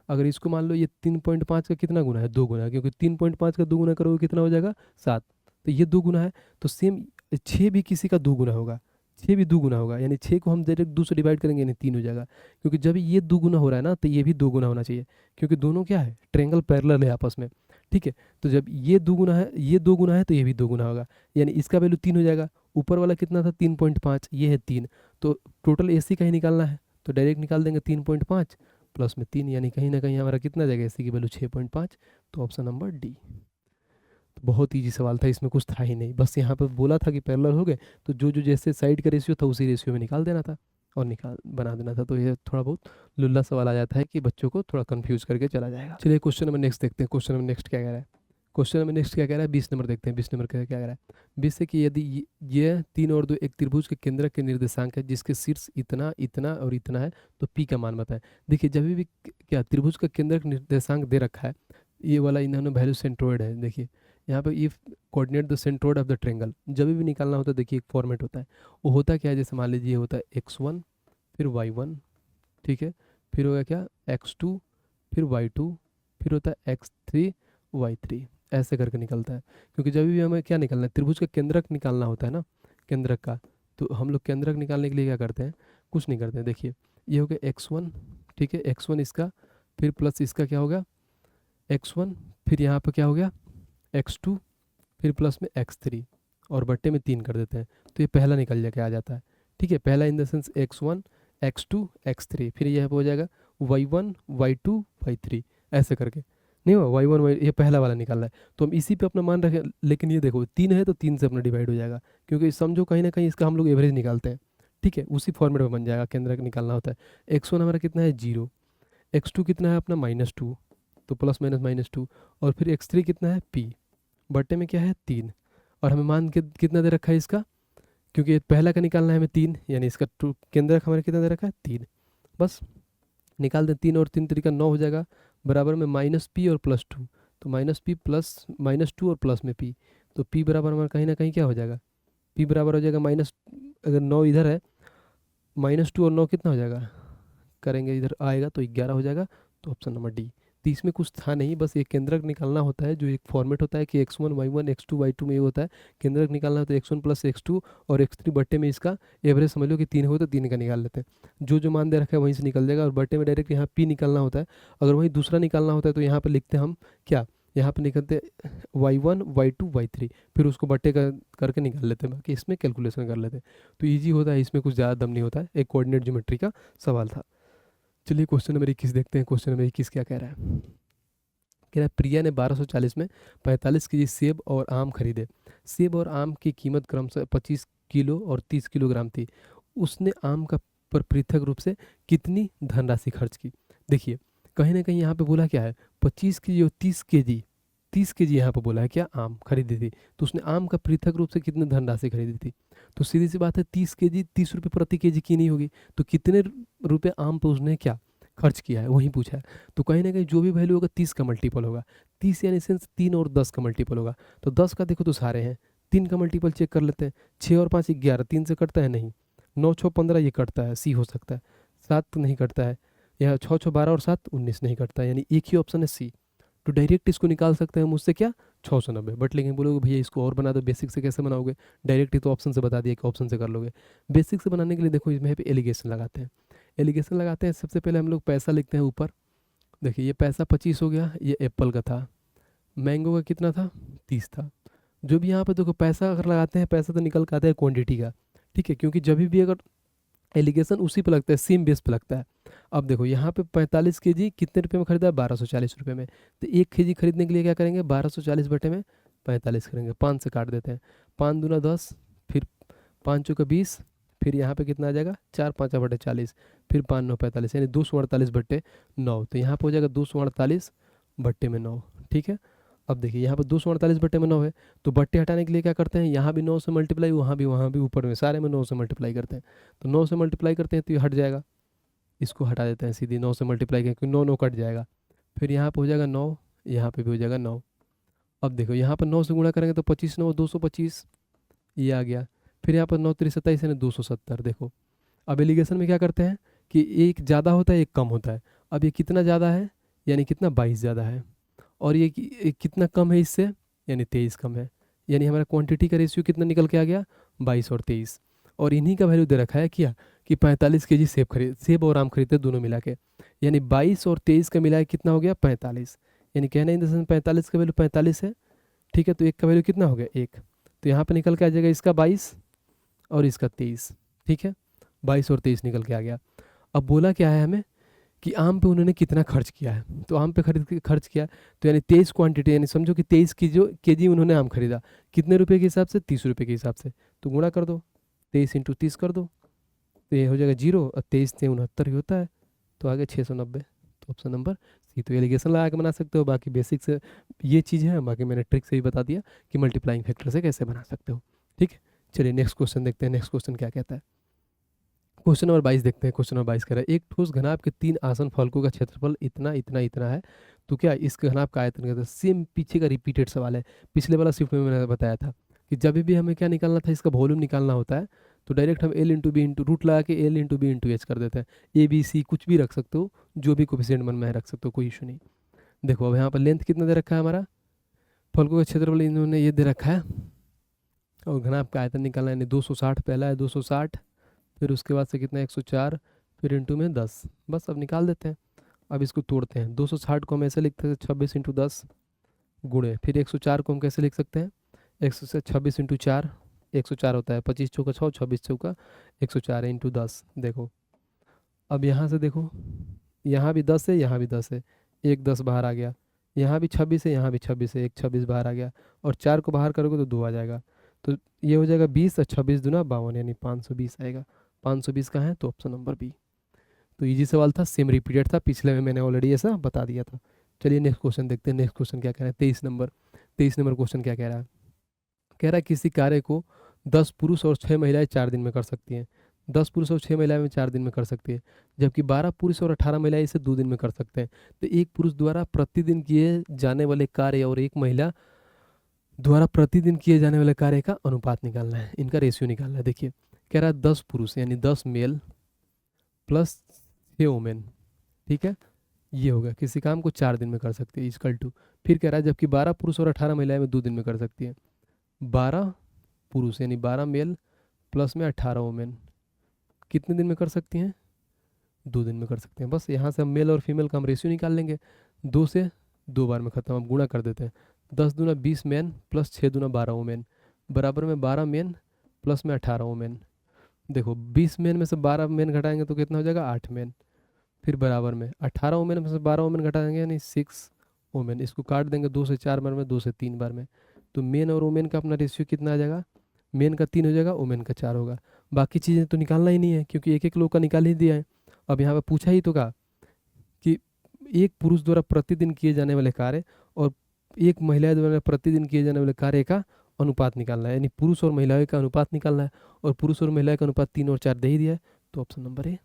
अगर इसको मान लो ये 3.5 का कितना गुना है, 2 गुना है, क्योंकि 3.5 का 2 गुना करोगे कितना हो जाएगा 7, तो ये 2 गुना है। तो सेम 6 भी किसी का 2 गुना होगा, 6 भी 2 गुना होगा, यानी 6 को हम डायरेक्ट 2 से डिवाइड करेंगे यानी 3 हो जाएगा, क्योंकि जब ये 2 गुना हो रहा है ना तो ये भी 2 गुना होना चाहिए, क्योंकि दोनों क्या है ट्रेंगल पैरेलल है आपस में, ठीक है। तो जब ये 2 गुना है, ये 2 गुना है तो ये भी 2 गुना होगा, यानी इसका वैल्यू 3 हो जाएगा। ऊपर वाला कितना था 3.5, ये है 3, तो टोटल एसी का ही निकालना है, तो डायरेक्ट निकाल देंगे 3.5 प्लस में 3, यानी कहीं ना कहीं हमारा कितना जाएगा एसी की वैल्यू 6.5। तो ऑप्शन नंबर डी। तो बहुत ईजी सवाल था, इसमें कुछ था ही नहीं, बस यहाँ पर बोला था कि पैरेलल हो गए तो जो जो जैसे साइड का रेशियो था उसी रेशियो में निकाल देना था और निकाल बना देना था। तो ये थोड़ा बहुत लुल्ला सवाल आ जाता है कि बच्चों को थोड़ा कंफ्यूज करके चला जाएगा। चलिए क्वेश्चन नंबर नेक्स्ट देखते हैं। क्वेश्चन नंबर नेक्स्ट क्या कह रहा है? क्वेश्चन नंबर नेक्स्ट क्या कह रहा है? 20 नंबर देखते हैं। 20 नंबर क्या कह रहा है? 20 से कि यदि ये 3 और 2 एक त्रिभुज के केंद्र के निर्देशांक है जिसके शीर्ष इतना इतना और इतना है, तो पी का मान बताएं। देखिए जब भी क्या त्रिभुज का केंद्र निर्देशांक दे रखा है, ये वाला इन्होंने वैल्यू सेंट्रोइड है, देखिए यहाँ पे if coordinate the centroid of the triangle, जब भी निकालना होता है देखिए एक फॉर्मेट होता है, वो होता क्या है, जैसे मान लीजिए होता है x1 फिर y1, ठीक है, फिर होगा क्या x2 फिर y2, फिर होता है x3 y3, ऐसे करके निकलता है। क्योंकि जब भी हमें क्या निकालना है, त्रिभुज का केंद्रक निकालना होता है ना, केंद्रक का, तो हम लोग केंद्रक निकालने के लिए क्या करते हैं, कुछ नहीं करते हैं। देखिए ये हो गया x1, ठीक है, x1 इसका, फिर प्लस इसका क्या होगा x1, फिर यहाँ पर क्या हो गया x2, फिर प्लस में x3 और बट्टे में 3 कर देते हैं, तो ये पहला निकल जाके आ जाता है, ठीक है। पहला in the sense x1 x2 x3, फिर यह हो जाएगा y1 y2 y3, ऐसे करके नहीं हुआ y1 ये पहला वाला निकालना है, तो हम इसी पे अपना मान रखें। लेकिन ये देखो 3 है तो 3 से अपना डिवाइड हो जाएगा, क्योंकि समझो कहीं ना कहीं इसका हम लोग एवरेज निकालते हैं, ठीक है, उसी फॉर्मेट में बन जाएगा। केंद्र का निकालना होता है। x1 हमारा कितना है 0, x2 कितना है अपना -2, तो प्लस माइनस -2, और फिर x3 कितना है p, बट्टे में क्या है 3, और हमें मान के कितना दे रखा है इसका, क्योंकि पहला का निकालना है हमें 3, यानी इसका केंद्र हमारे कितना दे रखा है 3, बस निकाल दें। 3 और 3 तरीका 9 हो जाएगा, बराबर में -p और +2, तो -p प्लस -2 और प्लस में p, तो p बराबर हमारा कहीं ना कहीं क्या हो जाएगा, p बराबर हो जाएगा माइनस, अगर 9 इधर है -2 और 9 कितना हो जाएगा, करेंगे इधर आएगा तो 11 हो जाएगा, तो ऑप्शन नंबर डी। तो इसमें कुछ था नहीं, बस ये केंद्रक निकालना होता है, जो एक फॉर्मेट होता है कि x1 y1 x2 y2 में ये होता है, केंद्रक निकालना होता है x1 प्लस x2 और x3 बट्टे में इसका एवरेज समझ लो कि 3 हो तो 3 का निकाल लेते हैं, जो जो मान दे रखा है वहीं से निकल जाएगा, और बट्टे में डायरेक्ट यहाँ p निकालना होता है। अगर वहीं दूसरा निकालना होता है तो यहाँ पर लिखते हैं हम क्या, यहाँ पर निकलते y1 y2 y3, फिर उसको बट्टे करके निकाल लेते हैं, बाकी इसमें कैलकुलेशन कर लेते हैं। तो ईजी होता है, इसमें कुछ ज़्यादा दम नहीं होता है, एक कोऑर्डिनेट ज्योमेट्री का सवाल था। चलिए क्वेश्चन नंबर 21 देखते हैं। क्वेश्चन नंबर 21 क्या कह रहा है? कह रहा है प्रिया ने 1240 में 45 केजी सेब और आम खरीदे। सेब और आम की कीमत क्रमशः 25 किलो और 30 किलोग्राम थी। उसने आम का पर पृथक रूप से कितनी धनराशि खर्च की? देखिए कहीं ना कहीं यहाँ पे बोला क्या है 25 केजी और 30 केजी यहाँ पे बोला है क्या, आम खरीदी थी, तो उसने आम का पृथक रूप से कितनी धनराशि खरीदी थी। तो सीधी सी बात है 30 केजी 30 रुपये प्रति केजी की नहीं होगी, तो कितने रुपए आम पर उसने क्या खर्च किया है वही पूछा है। तो कहीं ना कहीं जो भी वैल्यू होगा 30 का मल्टीपल होगा, 30 यानी सेंस 3 और 10 का मल्टीपल होगा, तो 10 का देखो तो सारे हैं, 3 का मल्टीपल चेक कर लेते हैं, 6 और 5 11, 3 से कटता है नहीं, 9 6 15 ये कटता है, सी हो सकता है, 7 नहीं कटता है, या 6 6 12 और 7 19 नहीं कटता है, यानी एक ही ऑप्शन है सी। तो डायरेक्ट इसको निकाल सकते हैं मुझसे क्या 690, बट लेकिन बोलोगे भैया इसको और बना दो, बेसिक से कैसे बनाओगे, डायरेक्ट ही तो ऑप्शन से बता दिया कि ऑप्शन से कर लोगे। बेसिक से बनाने के लिए देखो इसमें पे एलिगेशन लगाते हैं, एलिगेशन लगाते हैं। सबसे पहले हम लोग पैसा लिखते हैं ऊपर, देखिए ये पैसा 25 हो गया, ये एप्पल का था, मैंगो का कितना था 30 था। जो भी यहाँ पे देखो पैसा अगर लगाते हैं, पैसा तो निकल के आता है क्वान्टिटी का, ठीक है, क्योंकि जब भी अगर एलिगेशन उसी पे लगता है, सेम बेस पे लगता है। अब देखो यहाँ पे 45 केजी कितने रुपए में खरीदा है, 1240 रुपये में। तो 1 केजी खरीदने के लिए क्या करेंगे, 1240 बटे में 45 करेंगे, 5 से काट देते हैं, 5 दूना 10, फिर 5 चौका 20, फिर यहाँ पे कितना आ जाएगा 4 5 बटे 40, फिर 5 9 45, यानी 248 बटे 9। तो यहाँ पे हो जाएगा 248 बट्टे में 9। ठीक है, अब देखिए यहाँ पर 248 बट्टे में 9 है, तो बट्टे हटाने के लिए क्या करते हैं, यहाँ भी 9 से मल्टीप्लाई, वहाँ भी ऊपर में सारे में 9 से मल्टीप्लाई करते हैं। तो 9 से मल्टीप्लाई करते हैं तो ये हट जाएगा, इसको हटा देते हैं सीधी, 9 से मल्टीप्लाई करके 9 9 कट जाएगा, फिर यहाँ पर हो जाएगा 9, यहाँ पर भी हो जाएगा 9। अब देखो यहाँ पर 9 से गुणा करेंगे तो 25 9 225, ये आ गया। फिर यहाँ पर 9 3 27 यानी 270। देखो अब एलिगेशन में क्या करते हैं कि एक ज़्यादा होता है एक कम होता है। अब ये कितना ज़्यादा है, यानी कितना 22 ज़्यादा है, और ये कितना कम है इससे, यानी 23 कम है। यानी हमारा क्वांटिटी का रेशियो कितना निकल के आ गया, 22 और 23। और इन्हीं का वैल्यू दे रखा है क्या कि 45 केजी सेब और आम खरीदते दोनों मिला के, यानी 22 और 23 का मिला के कितना हो गया 45। यानी कहना इन द सेंस 45 का वैल्यू 45 है। ठीक है, तो एक का वैल्यू कितना हो गया 1, तो यहाँ पे निकल के आ जाएगा इसका 22 और इसका 23। ठीक है, 22 और 23 निकल के आ गया। अब बोला क्या है हमें कि आम पे उन्होंने कितना खर्च किया है, तो आम पे खर्च किया, तो यानी 23 क्वांटिटी, यानी समझो कि 23 की जो केजी उन्होंने आम खरीदा, कितने रुपए के हिसाब से, 30 रुपये के हिसाब से। तो गुणा कर दो, 23 इंटू 30 कर दो, तो ये हो जाएगा 0, और 23 से 69 ही होता है, तो आगे 690। तो ऑप्शन नंबर सी। तो एलिगेशन लगा के बना सकते हो, बाकी बेसिक से ये चीज़ है, बाकी मैंने ट्रिक से ही बता दिया कि मल्टीप्लाइंग फैक्टर से कैसे बना सकते हो। ठीक है, चलिए नेक्स्ट क्वेश्चन देखते हैं, नेक्स्ट क्वेश्चन क्या कहता है। क्वेश्चन नंबर 22 देखते हैं। क्वेश्चन नंबर 22 कह रहा है एक ठोस घनाभ के 3 आसन फलकों का क्षेत्रफल इतना इतना इतना है, तो क्या इसके घनाभ का आयतन कहते हैं। सेम पीछे का रिपीटेड सवाल है, पिछले वाला शिफ्ट में मैंने बताया था कि जब भी हमें क्या निकालना था, इसका वॉल्यूम निकालना होता है, तो डायरेक्ट हम L into B into root लगा के L into B into H कर देते हैं। ए बी सी कुछ भी रख सकते हो, जो भी कोफिशिएंट मन में है रख सकते हो, कोई इशू नहीं। देखो अब यहाँ पर लेंथ कितना दे रखा है हमारा, फलकों का क्षेत्रफल इन्होंने ये दे रखा है, और घनाभ का आयतन निकालना है, यानी 260 पहला है 260, फिर उसके बाद से कितना 104, फिर इंटू में 10, बस अब निकाल देते हैं। अब इसको तोड़ते हैं, 260 को हम ऐसे लिखते हैं 26 इंटू 10 गुणे, फिर 104 को हम कैसे लिख सकते हैं, 126 इंटू 4, 104 होता है, 25 चौका 6, 26 चौका 104 है इंटू 10। देखो अब यहाँ से देखो, यहाँ भी 10 है, यहाँ भी 10 है, एक 10 बाहर आ गया, यहाँ भी 26 है, यहाँ भी 26 है, एक 26 बाहर आ गया, और 4 को बाहर करोगे तो 2 आ जाएगा, तो ये हो जाएगा 20 और 26 दूना 52, यानी 520 आएगा। 520 कहाँ है, तो ऑप्शन नंबर बी। तो इजी सवाल था, सेम रिपीटेड था, पिछले में मैंने ऑलरेडी ऐसा बता दिया था। चलिए नेक्स्ट क्वेश्चन देखते हैं। नेक्स्ट क्वेश्चन क्या कह रहा है, 23 नंबर क्वेश्चन क्या कह रहा है, कह रहा है किसी कार्य को 10 पुरुष और 6 महिलाएं 4 दिन में कर सकती हैं। 10 पुरुष और 6 महिलाएं 4 दिन में कर सकती है, जबकि 12 पुरुष और 18 महिलाएं इसे 2 दिन में कर सकते हैं। तो एक पुरुष द्वारा प्रतिदिन किए जाने वाले कार्य और एक महिला द्वारा प्रतिदिन किए जाने वाले कार्य का अनुपात निकालना है, इनका रेशियो निकालना है। देखिए कह रहा है 10 पुरुष यानी 10 मेल प्लस 6 वुमेन, ठीक है, ये होगा किसी काम को 4 दिन में कर सकती है इजकल टू, फिर कह रहा है जबकि 12 पुरुष और 18 महिलाएं में 2 दिन में कर सकती है। 12 पुरुष यानी 12 मेल प्लस में 18 वुमेन कितने दिन में कर सकती हैं, 2 दिन में कर सकते हैं। बस यहाँ से हम मेल और फीमेल का हम रेशियो निकाल लेंगे, 2 से 2 बार में खत्म, हम गुणा कर देते हैं। 10 दूना 20 मैन प्लस 6 दूना 12 वुमेन बराबर में 12 मैन प्लस में 18 वुमेन। देखो 20 मैन में से 12 मैन घटाएंगे तो कितना हो जाएगा 8 मैन, फिर बराबर में 18 वुमेन में से 12 वुमेन घटाएंगे यानी 6 वुमेन। इसको काट देंगे 2 से 4 बार में, 2 से 3 बार में, तो मेन और वुमेन का अपना रेशियो कितना आ जाएगा, मेन का 3 हो जाएगा, वुमेन का 4 होगा। बाकी चीज़ें तो निकालना ही नहीं है क्योंकि एक एक लोग का निकाल ही दिया है। अब यहाँ पे पूछा ही तो का कि एक पुरुष द्वारा प्रतिदिन किए जाने वाले कार्य और एक महिला द्वारा प्रतिदिन किए जाने वाले कार्य का अनुपात निकालना है, यानी पुरुष और महिलाओं का अनुपात निकालना है, और पुरुष और महिला का अनुपात 3 और 4 दे ही दिया है, तो ऑप्शन नंबर ए।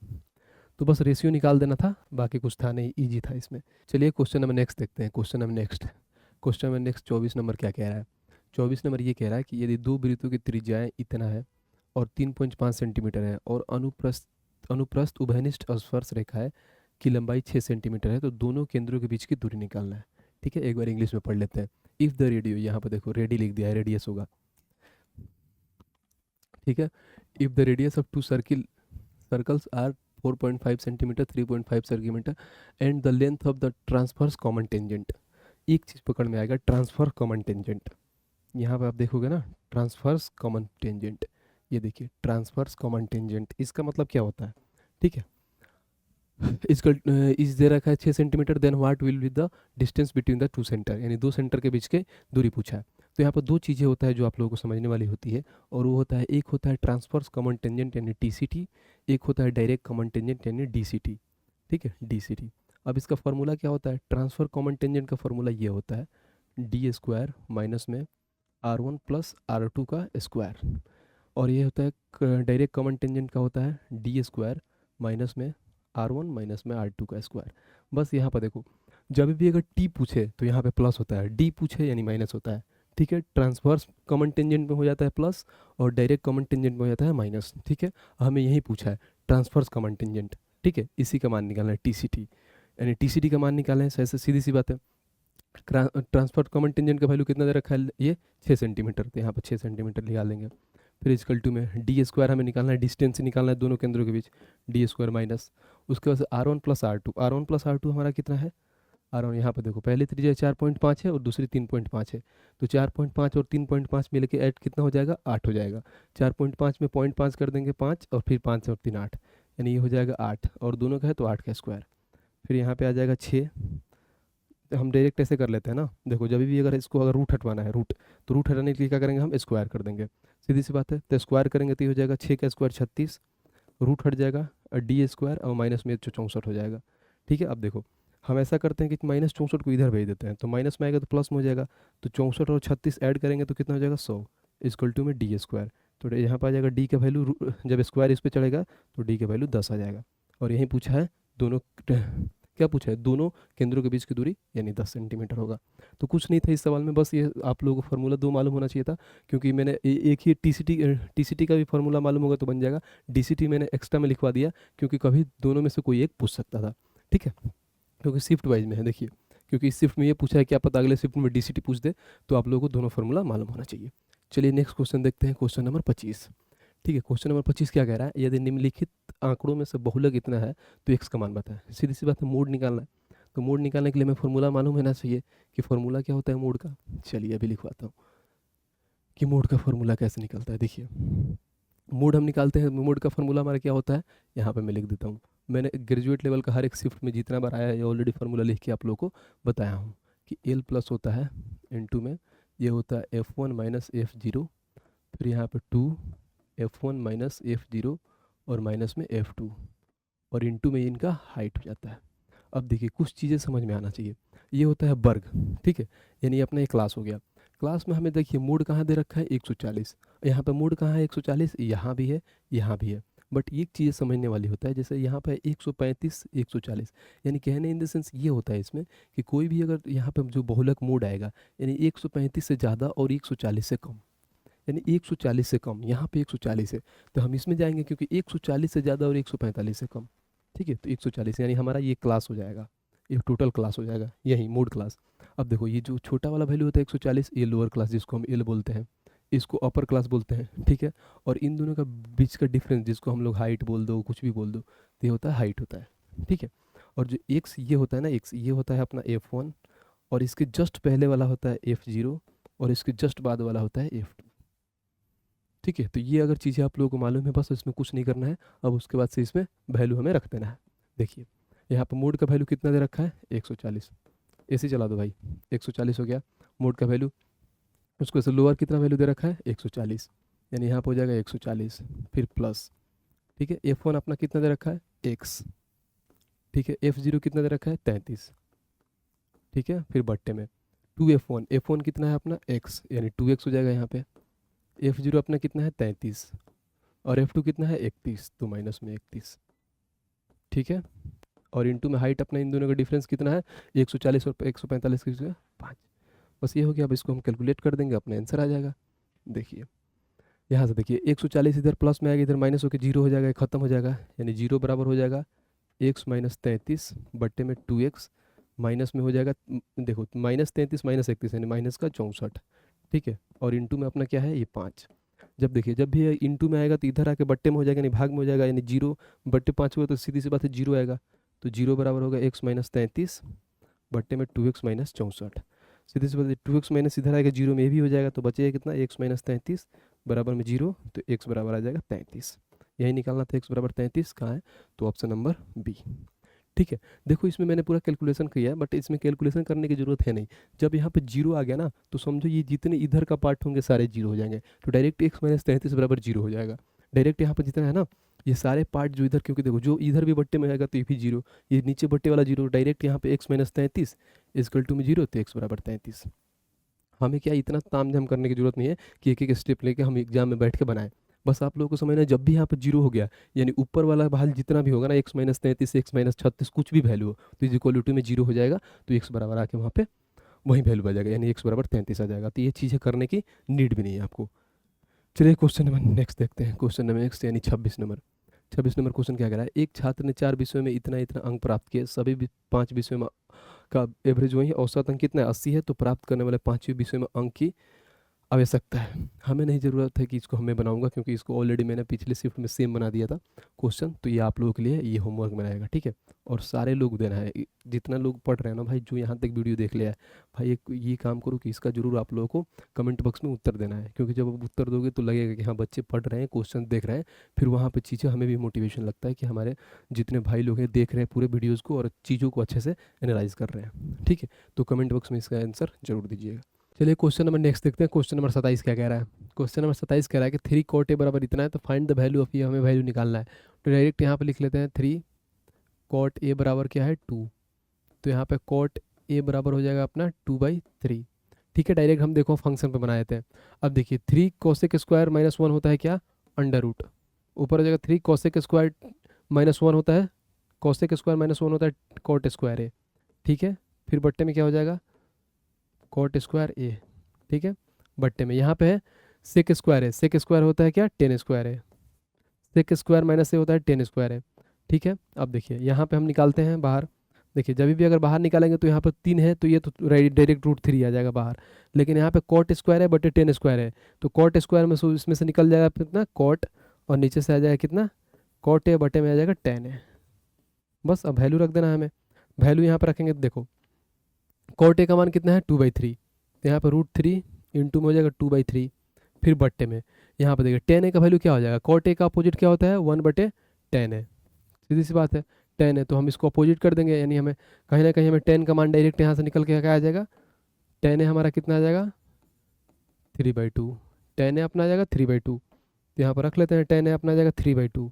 तो बस रेशियो निकाल देना था, बाकी कुछ था नहीं, इजी था इसमें। चलिए क्वेश्चन नंबर नेक्स्ट देखते हैं। क्वेश्चन नंबर नेक्स्ट 24 नंबर क्या कह रहा है। 24 नंबर ये कह रहा है कि यदि 2 वृत्तों की त्रिज्याएं इतना है और 3.5 सेंटीमीटर है और अनुप्रस्थ उभयनिष्ठ स्पर्श रेखा है की लंबाई 6 सेंटीमीटर है, तो दोनों केंद्रों के बीच की दूरी निकालना है। ठीक है, एक बार इंग्लिश में पढ़ लेते हैं। इफ़ द रेडियो, यहाँ पर देखो रेडी लिख दिया है, रेडियस होगा, ठीक है। If the radius of 2 circles are 4.5 centimetre 3.5 centimetre and the length of the transverse common tangent, एक चीज़ पकड़ में आएगा, ट्रांसफर कॉमन टेंजेंट। यहाँ पे आप देखोगे ना, ट्रांसफर्स कॉमन टेंजेंट, ये देखिए ट्रांसवर्स कॉमन टेंजेंट, इसका मतलब क्या होता है, ठीक है। इसका इस दे रखा है 6 centimetre, then what will be the distance between the two centre, यानी दो सेंटर के बीच के दूरी पूछा है। तो यहाँ पर दो चीज़ें होता है जो आप लोगों को समझने वाली होती है, और वो होता है, एक होता है ट्रांसफर्स कॉमन टेंजेंट यानी TCT, एक होता है डायरेक्ट कॉमन टेंजेंट यानी DCT, ठीक है, DCT। अब इसका फॉर्मूला क्या होता है, ट्रांसफर कॉमन टेंजेंट का फॉर्मूला ये होता है D² माइनस में R1 प्लस R2 का स्क्वायर, और ये होता है डायरेक्ट कॉमन टेंजेंट का होता है D² माइनस में R1 माइनस में R2 का स्क्वायर। बस यहाँ पर देखो, जब भी अगर T पूछे तो यहाँ पे प्लस होता है, D पूछे यानी माइनस होता है, ठीक है। ट्रांसवर्स कॉमन टेंजेंट में हो जाता है प्लस, और डायरेक्ट कॉमन टेंजेंट में हो जाता है माइनस, ठीक है। हमें यही पूछा है ट्रांसवर्स कॉमन टेंजेंट, ठीक है, इसी का मान निकालना है TCT, यानी TCT का मान निकालना है, ऐसे सीधी सी बात है। ट्रांसफर कॉमन टेंजेंट का वैल्यू कितना दे रखा है, ये 6 सेंटीमीटर, तो यहाँ पर 6 सेंटीमीटर निकाल देंगे। फिर इजकल टू में D² हमें निकालना है, डिस्टेंस निकालना है दोनों केंद्रों के बीच, D² माइनस, उसके बाद से R1 प्लस R2 हमारा कितना है, R1 यहाँ पर देखो, पहली त्रिज्या 4.5 है और दूसरी 3.5 है, तो 4.5 और 3.5 मिल के ऐड कितना हो जाएगा, 8 हो जाएगा। 4.5 में 0.5 कर देंगे 5, और फिर 5 और 3 8, यानी ये हो जाएगा 8, और दोनों का है तो 8 का स्क्वायर। फिर यहाँ पे आ जाएगा 6, हम डायरेक्ट ऐसे कर लेते हैं ना, देखो जब भी अगर इसको अगर रूट हटवाना है, रूट, तो रूट हटाने के लिए क्या करेंगे, हम स्क्वायर कर देंगे, सीधी सी बात है। तो स्क्वायर करेंगे तो ये हो जाएगा 6 का स्क्वायर 36, रूट हट जाएगा, और D² और माइनस में 64 हो जाएगा, ठीक है। अब देखो हम ऐसा करते हैं कि -64 को इधर भेज देते हैं, तो माइनस में आएगा तो प्लस में हो जाएगा, तो 64 और 36 ऐड करेंगे तो कितना हो जाएगा 100, इक्वल टू में D²। तो यहाँ पर आ जाएगा D का वैल्यू, जब स्क्वायर इस पर चढ़ेगा तो D का वैल्यू 10 आ जाएगा। और यहीं पूछा है दोनों, क्या पूछा है, दोनों केंद्रों के बीच की दूरी यानी 10 सेंटीमीटर होगा। तो कुछ नहीं था इस सवाल में, बस ये आप लोगों को फार्मूला दो मालूम होना चाहिए था, क्योंकि मैंने एक ही TCT का भी फार्मूला मालूम होगा तो बन जाएगा, DCT मैंने एक्स्ट्रा में लिखवा दिया क्योंकि कभी दोनों में से कोई एक पूछ सकता था, ठीक है, क्योंकि शिफ्ट वाइज में है, देखिए, क्योंकि इस शिफ्ट में ये पूछा है, क्या पता अगले शिफ्ट में DCT पूछ दे, तो आप लोगों को दोनों फार्मूला मालूम होना चाहिए। चलिए नेक्स्ट क्वेश्चन देखते हैं, क्वेश्चन नंबर 25, ठीक है। क्वेश्चन नंबर 25 क्या कह रहा है, यदि निम्नलिखित आंकड़ों में से बहुलक इतना है तो x का मान बताएं। सीधी सी बात है, मोड निकालना है, तो मोड निकालने के लिए हमें फॉर्मूला मालूम होना चाहिए कि फॉर्मूला क्या होता है मोड का। चलिए अभी लिखवाता हूँ कि मोड का फॉर्मूला कैसे निकलता है। देखिए मोड हम निकालते हैं, मोड का फॉर्मूला हमारा क्या होता है, यहाँ पे मैं लिख देता हूँ। मैंने ग्रेजुएट लेवल का हर एक शिफ्ट में जितना बार आया है ये ऑलरेडी फार्मूला लिख के आप लोगों को बताया हूँ कि L प्लस होता है इनटू में, ये होता है F1 माइनस F0, फिर यहाँ पे 2 F1 माइनस F0 और माइनस में F2, और इनटू में इनका हाइट हो जाता है। अब देखिए कुछ चीज़ें समझ में आना चाहिए, ये होता है वर्ग, ठीक है, यानी अपना ये क्लास हो गया। क्लास में हमें देखिए मोड कहाँ दे रखा है 140, यहाँ पे मोड कहाँ है 140, यहाँ भी है यहाँ भी है, बट एक चीज़ समझने वाली होता है, जैसे यहाँ पे 135 140, यानी कहने इन द सेंस ये होता है इसमें कि कोई भी अगर यहाँ पे जो बहुलक मोड आएगा, यानी 135 से ज़्यादा और 140 से कम, यानी 140 से कम, यहाँ पे 140 है तो हम इसमें जाएंगे क्योंकि 140 से ज़्यादा और 145 से कम, ठीक है, तो 140 यानी हमारा ये क्लास हो जाएगा, ये टोटल क्लास हो जाएगा, यही मोड क्लास। अब देखो ये जो छोटा वाला वैल्यू होता है 140, ये लोअर क्लास जिसको हम एल बोलते हैं, इसको अपर क्लास बोलते हैं, ठीक है। और इन दोनों का बीच का डिफरेंस जिसको हम लोग हाइट बोल दो, कुछ भी बोल दो, तो ये होता है हाइट होता है, ठीक है। और जो एक्स ये होता है ना, एक्स ये होता है अपना F1, और इसके जस्ट पहले वाला होता है F0, और इसके जस्ट बाद वाला होता है F2, ठीक है। तो ये अगर चीज़ें आप लोगों को मालूम है, बस इसमें कुछ नहीं करना है। अब उसके बाद से इसमें वैल्यू हमें रख देना है। देखिए यहाँ पर मोड का वैल्यू कितना दे रखा है 140, ऐसे चला दो भाई, 140 हो गया मोड का वैल्यू। उसको से लोअर कितना वैल्यू दे रखा है 140, यानी यहाँ पर हो जाएगा 140 फिर प्लस, ठीक है। F1 अपना कितना दे रखा है x, ठीक है। F0 कितना दे रखा है 33, ठीक है। फिर बट्टे में 2F1, F1 कितना है अपना x, यानी 2x हो जाएगा यहाँ पे। F0 अपना कितना है 33, और F2 कितना है 31, तो माइनस में 31, ठीक है। और इनटू में हाइट अपना इन दोनों का डिफरेंस कितना है 140 और 145 की जगह 5, बस ये हो गया। अब इसको हम कैलकुलेट कर देंगे, अपना आंसर आ जाएगा। देखिए यहाँ से देखिए 140 इधर प्लस में आएगा, इधर माइनस होकर 0 हो जाएगा, खत्म हो जाएगा, यानी 0 बराबर हो जाएगा x माइनस 33 बट्टे में 2x, माइनस में हो जाएगा, देखो माइनस 33 माइनस 31 यानी माइनस का 64, ठीक है। और इंटू में अपना क्या है ये 5। जब देखिए जब भी इंटू में आएगा तो इधर आके बट्टे में हो जाएगा, यानी भाग में हो जाएगा, यानी 0 बट्टे 5 हुआ तो सीधी सी बात है 0 आएगा, तो 0 बराबर होगा x माइनस 33 बट्टे में 2x माइनस 64। सीधी सी बात है 2x माइनस इधर आएगा 0 में, ये भी हो जाएगा, तो बचेगा कितना x माइनस 33 बराबर में 0, तो x बराबर आ जाएगा 33। यही निकालना था, x बराबर 33 कहाँ है, तो ऑप्शन नंबर बी। ठीक है, देखो इसमें मैंने पूरा कैलकुलेशन किया है, बट इसमें कैलकुलेशन करने की ज़रूरत है नहीं। जब यहाँ पे 0 आ गया ना, तो समझो ये जितने इधर का पार्ट होंगे सारे 0 हो जाएंगे, तो डायरेक्ट x माइनस 33 बराबर 0 हो जाएगा। डायरेक्ट यहाँ पर जितना है ना, ये सारे पार्ट जो इधर, क्योंकि देखो जो इधर भी बट्टे में आएगा तो ये भी 0, ये नीचे बट्टे वाला 0, डायरेक्ट यहाँ पे x माइनस 33 इजकल टू में 0, तो x बराबर 33। हमें क्या इतना ताम झाम करने की जरूरत नहीं है कि एक एक स्टेप लेके हम एग्जाम में बैठ के बनाएं। बस आप लोगों को समझना है, जब भी यहाँ पर 0 हो गया, यानी ऊपर वाला भाग जितना भी होगा ना, x माइनस 33, x माइनस 36, कुछ भी वैल्यू हो, तो इज इक्वल टू में 0 हो जाएगा, तो x बराबर आके वहाँ पे वही वैल्यू आ जाएगा, यानी x बराबर 33 आ जाएगा। तो ये चीज़ें करने की नीड भी नहीं है आपको। चलिए क्वेश्चन नंबर नेक्स्ट देखते हैं। क्वेश्चन नंबर नेक्स्ट यानी 26 नंबर क्वेश्चन क्या कह रहा है, एक छात्र ने 4 विषयों में इतना इतना अंक प्राप्त किए, सभी 5 विषयों में का एवरेज वही है, औसत अंक कितना है 80 है, तो प्राप्त करने वाले 5 विषयों में अंक की आवश्यकता है। हमें नहीं ज़रूरत है कि इसको हमें बनाऊंगा, क्योंकि इसको ऑलरेडी मैंने पिछले शिफ्ट में सेम बना दिया था क्वेश्चन, तो ये आप लोगों के लिए ये होमवर्क बनाएगा, ठीक है। और सारे लोग देना है, जितना लोग पढ़ रहे हैं ना भाई, जो यहाँ तक वीडियो देख लिया है भाई, एक ये काम करो कि इसका जरूर आप लोगों को कमेंट बॉक्स में उत्तर देना है, क्योंकि जब आप उत्तर दोगे तो लगेगा कि हाँ बच्चे पढ़ रहे हैं, क्वेश्चन देख रहे हैं, फिर वहाँ पर चीज़ें हमें भी मोटिवेशन लगता है कि हमारे जितने भाई लोग हैं देख रहे हैं पूरे वीडियोज़ को और चीज़ों को अच्छे से एनालाइज कर रहे हैं, ठीक है। तो कमेंट बॉक्स में इसका आंसर जरूर दीजिएगा। चलिए क्वेश्चन नंबर नेक्स्ट देखते हैं। क्वेश्चन नंबर 27 क्या कह रहा है, क्वेश्चन नंबर 27 कह रहा है कि 3 cot a बराबर इतना है, तो फाइंड द वैल्यू ऑफ ये, हमें वैल्यू निकालना है। तो डायरेक्ट यहाँ पे लिख लेते हैं 3 cot a बराबर क्या है 2, तो यहाँ पे cot a बराबर हो जाएगा अपना 2/3, ठीक है। डायरेक्ट हम देखो फंक्शन पे बना देते हैं। अब देखिए 3 cosec स्क्वायर माइनस 1 होता है क्या, अंडर रूट, ऊपर हो जाएगा 3 cosec स्क्वायर माइनस 1 होता है, cosec स्क्वायर माइनस 1 होता है cot स्क्वायर a, ठीक है। फिर बट्टे में क्या हो जाएगा cot स्क्वायर a, ठीक है। बट्टे में यहाँ पे है सेक स्क्वायर है, सेक स्क्वायर होता है क्या 10 स्क्वायर है, सेक स्क्वायर माइनस ए होता है 10 स्क्वायर है, ठीक है। अब देखिए यहाँ पे हम निकालते हैं बाहर, देखिए जब भी अगर बाहर निकालेंगे तो यहाँ पर 3 है, तो ये तो डायरेक्ट रूट 3 आ जाएगा बाहर, लेकिन यहाँ पे cot स्क्वायर है बटे 10 स्क्वायर है, तो cot स्क्वायर में से इसमें से निकल जाएगा कितना cot, और नीचे से आ जाएगा कितना cot a बटे में आ जाएगा 10 है। बस अब वैल्यू रख देना है हमें, वैल्यू यहाँ पर रखेंगे तो देखो cot a का मान कितना है 2/3, तो यहाँ पर √3 इंटू में हो जाएगा 2/3, फिर बट्टे में यहाँ पर देखिए 10 a का वैल्यू क्या हो जाएगा, cot a का अपोजिट क्या होता है 1/10 है, सीधी सी बात है 10 है, तो हम इसको अपोजिट कर देंगे, यानी हमें कहीं ना कहीं हमें 10 का मान डायरेक्ट यहाँ से निकल के क्या आ जाएगा, 10 है हमारा कितना आ जाएगा 3/2, 10 है अपना आ जाएगा 3/2, तो यहाँ पर रख लेते हैं 10 है अपना आ जाएगा 3/2,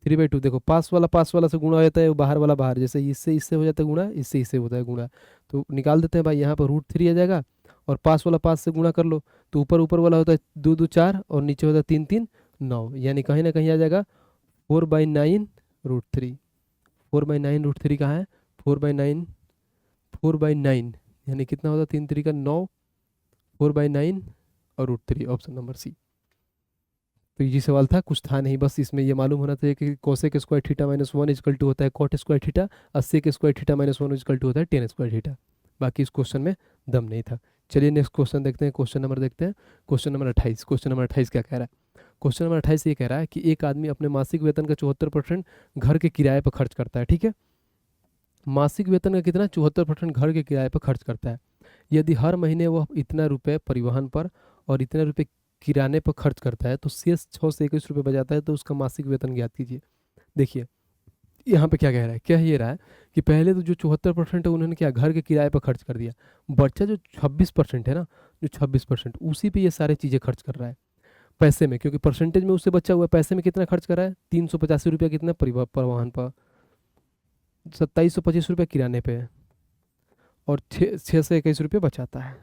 3/2 देखो पास वाला से गुणा हो जाता है, वो बाहर वाला बाहर, जैसे इससे इससे हो जाता है गुणा, इससे इससे होता है गुणा, तो निकाल देते हैं भाई, यहाँ पर √3 आ जाएगा, और पास वाला पास से गुणा कर लो, तो ऊपर ऊपर वाला होता है 2 2 4, और नीचे होता है 3 3 9, यानी कहीं ना कहीं आ जाएगा 4/9 √3, 4/9 √3 कहाँ है 4/9, 4/9 यानी कितना होता है 3 3 का 9, 4/9 और √3, ऑप्शन नंबर सी। तो ये सवाल था, कुछ था नहीं, बस इसमें ये मालूम होना चाहिए कि cosec square theta minus 1 is equal to होता है cot स्क्वायर थीटा, और sec square theta minus 1 is equal to होता है 10 स्क्वायर थीटा। बाकी इस क्वेश्चन में दम नहीं था। चलिए नेक्स्ट क्वेश्चन देखते हैं, क्वेश्चन नंबर देखते हैं, क्वेश्चन नंबर 28। क्वेश्चन नंबर 28 क्या कह रहा है, क्वेश्चन नंबर 28 ये कह रहा है कि एक आदमी अपने मासिक वेतन का 74% घर के किराए पर खर्च करता है, ठीक है। मासिक वेतन का कितना 74% घर के किराए पर खर्च करता है। यदि हर महीने वह इतना रुपये परिवहन पर और इतने रुपये किराने पर खर्च करता है, तो शेष 6 से 21 रुपये बचाता है, तो उसका मासिक वेतन ज्ञात कीजिए। देखिए यहाँ पे क्या कह रहा है, क्या ये रहा है कि पहले तो जो 74% है उन्होंने क्या घर के किराए पर खर्च कर दिया, बच्चा जो 26% है ना, जो 26% उसी पे ये सारी चीज़ें खर्च कर रहा है पैसे में, क्योंकि परसेंटेज में उससे बचा हुआ है, पैसे में कितना खर्च कर रहा है 385 रुपया कितना परिवहन पर, 2725 रुपये किराने पे है, और 6 से 21 रुपये बचाता है।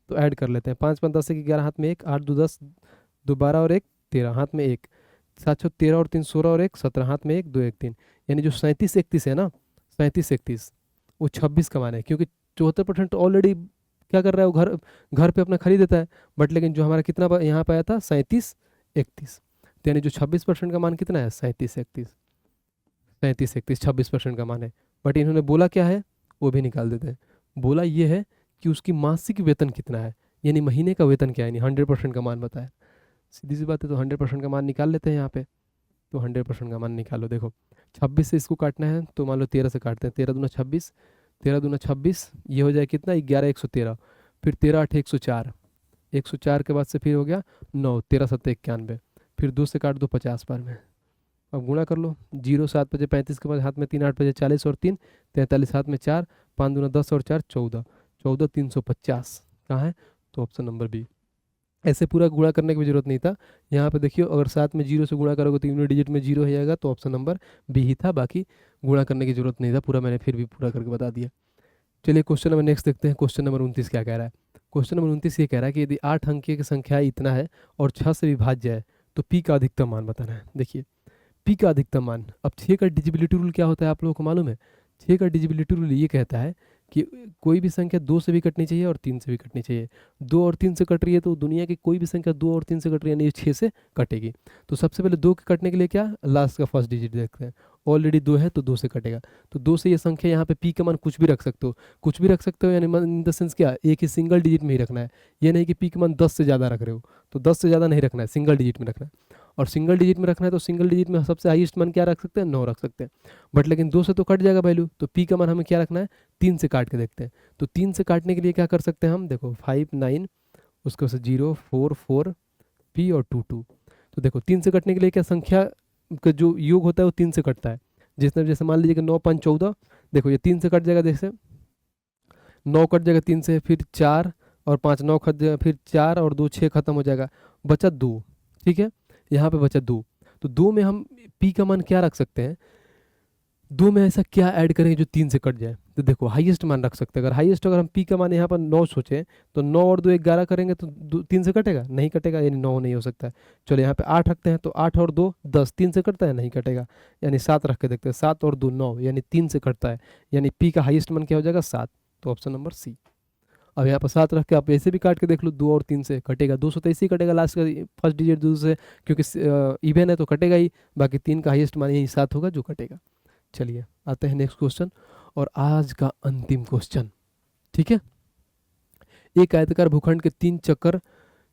तो ऐड कर लेते हैं, 5 5 10 11 हाथ में 1, 8 2 10 2 12 और 1 13 हाथ में 1, 7 6 13 और 3 16 और 1 17 हाथ में 1 2 1 3, यानी जो 37 31 है ना, 37 31 वो 26 का मान है, क्योंकि 74% ऑलरेडी क्या कर रहा है वो घर घर पे अपना खरीद देता है, बट लेकिन जो हमारा कितना यहाँ पे आया था 37 31, तो यानी जो 26% का मान कितना है 37 31, 37 31 26% का मान है। बट इन्होंने बोला क्या है वो भी निकाल देते हैं, बोला ये है कि उसकी मासिक वेतन कितना है, यानी महीने का वेतन क्या है, यानी 100% का मान बताया। सीधी सी बात है, तो 100% का मान निकाल लेते हैं यहाँ पे, तो 100% का मान निकालो। देखो 26 से इसको काटना है, तो मान लो 13 से काटते हैं, 13 दूना 26, 13 दूना 26, ये हो जाए कितना 11 113, फिर 13 8 104, 104 के बाद से फिर हो गया 9, 13 7 91, फिर 2 से काट दो 50 बार में। अब गुणा कर लो, 0 7 बजे 35 के बाद हाथ में 3 8 बजे 40 और 3 43, हाथ में 4 5 दूना 10 और 4 14, 14 350 कहाँ है, तो ऑप्शन नंबर बी। ऐसे पूरा गुणा करने की भी जरूरत नहीं था। यहाँ पे देखिए अगर साथ में 0 से गुणा करोगे तो यूनिट डिजिट में 0 हो जाएगा, तो ऑप्शन नंबर बी ही था, बाकी गुणा करने की जरूरत नहीं था, पूरा मैंने फिर भी पूरा करके बता दिया। चलिए क्वेश्चन नंबर नेक्स्ट देखते हैं। क्वेश्चन नंबर 29 क्या कह रहा है। क्वेश्चन नंबर 29 ये कह रहा है कि यदि 8 अंकीय की संख्या इतना है और 6 से विभाज्य है तो पी का अधिकतम मान बताना है। देखिए पी का अधिकतम मान, अब 6 का डिजिबिलिटी रूल क्या होता है आप लोगों को मालूम है। 6 का डिजिबिलिटी रूल ये कहता है कि कोई भी संख्या 2 से भी कटनी चाहिए और 3 से भी कटनी चाहिए। 2 और 3 से कट रही है तो दुनिया की कोई भी संख्या 2 और 3 से कट रही है, यानी 6 से कटेगी। तो सबसे पहले 2 के कटने के लिए क्या, लास्ट का फर्स्ट डिजिट देखते हैं। ऑलरेडी 2 है तो 2 से कटेगा, तो 2 से ये संख्या यहाँ पे पी का मान कुछ भी रख सकते हो, कुछ भी रख सकते हो, यानी इन द सेंस क्या, एक ही सिंगल डिजिट में ही रखना है। ये नहीं कि पी का मान 10 से ज़्यादा रख रहे हो, तो 10 से ज़्यादा नहीं रखना है, सिंगल डिजिट में रखना है। और सिंगल डिजिट में रखना है तो सिंगल डिजिट में सबसे हाईएस्ट मान क्या रख सकते हैं, 9 रख सकते हैं। बट लेकिन 2 से तो कट जाएगा वैल्यू, तो पी का मान हमें क्या रखना है, 3 से काट के देखते हैं। तो 3 से काटने के लिए क्या कर सकते हैं हम, देखो 5 9, उसके बाद 0 4 4 पी और 2 2। तो देखो 3 से कटने के लिए क्या, संख्या का जो योग होता है वो 3 से कटता है। जिसने जैसे मान लीजिए कि 9 5 14, देखो ये 3 से कट जाएगा, जैसे 9 कट जाएगा 3 से, फिर 4 और 5 9 कट जाएगा, फिर 4 और 2 6 खत्म हो जाएगा, बचा 2। ठीक है, यहाँ पे बचा 2, तो 2 में हम पी का मान क्या रख सकते हैं, 2 में ऐसा क्या ऐड करेंगे जो 3 से कट जाए। तो देखो हाईएस्ट मान रख सकते हैं, अगर हाईएस्ट अगर हम पी का मान यहाँ पर 9 सोचें तो 9 और 2 11 करेंगे तो 3 से कटेगा, नहीं कटेगा, यानी 9 नहीं हो सकता है। चलो यहाँ पे 8 रखते हैं, तो 8 और 2 10, 3 से कटता है, नहीं कटेगा, यानी 7 रख के देखते हैं, 7 और 2 9, यानी 3 से कटता है, यानी पी का हाईएस्ट मान क्या हो जाएगा 7, तो ऑप्शन नंबर सी। अब यहाँ पर 7 रख के आप ऐसे भी काट के देख लो, 2 और 3 से कटेगा, 2 से तो ऐसे ही कटेगा, लास्ट का फर्स्ट डिजिट 2 से, क्योंकि इवन है तो कटेगा ही, बाकी 3 का हाईएस्ट मान यही 7 होगा जो कटेगा। चलिए आते हैं नेक्स्ट क्वेश्चन और आज का अंतिम क्वेश्चन। ठीक है, एक आयताकार भूखंड के 3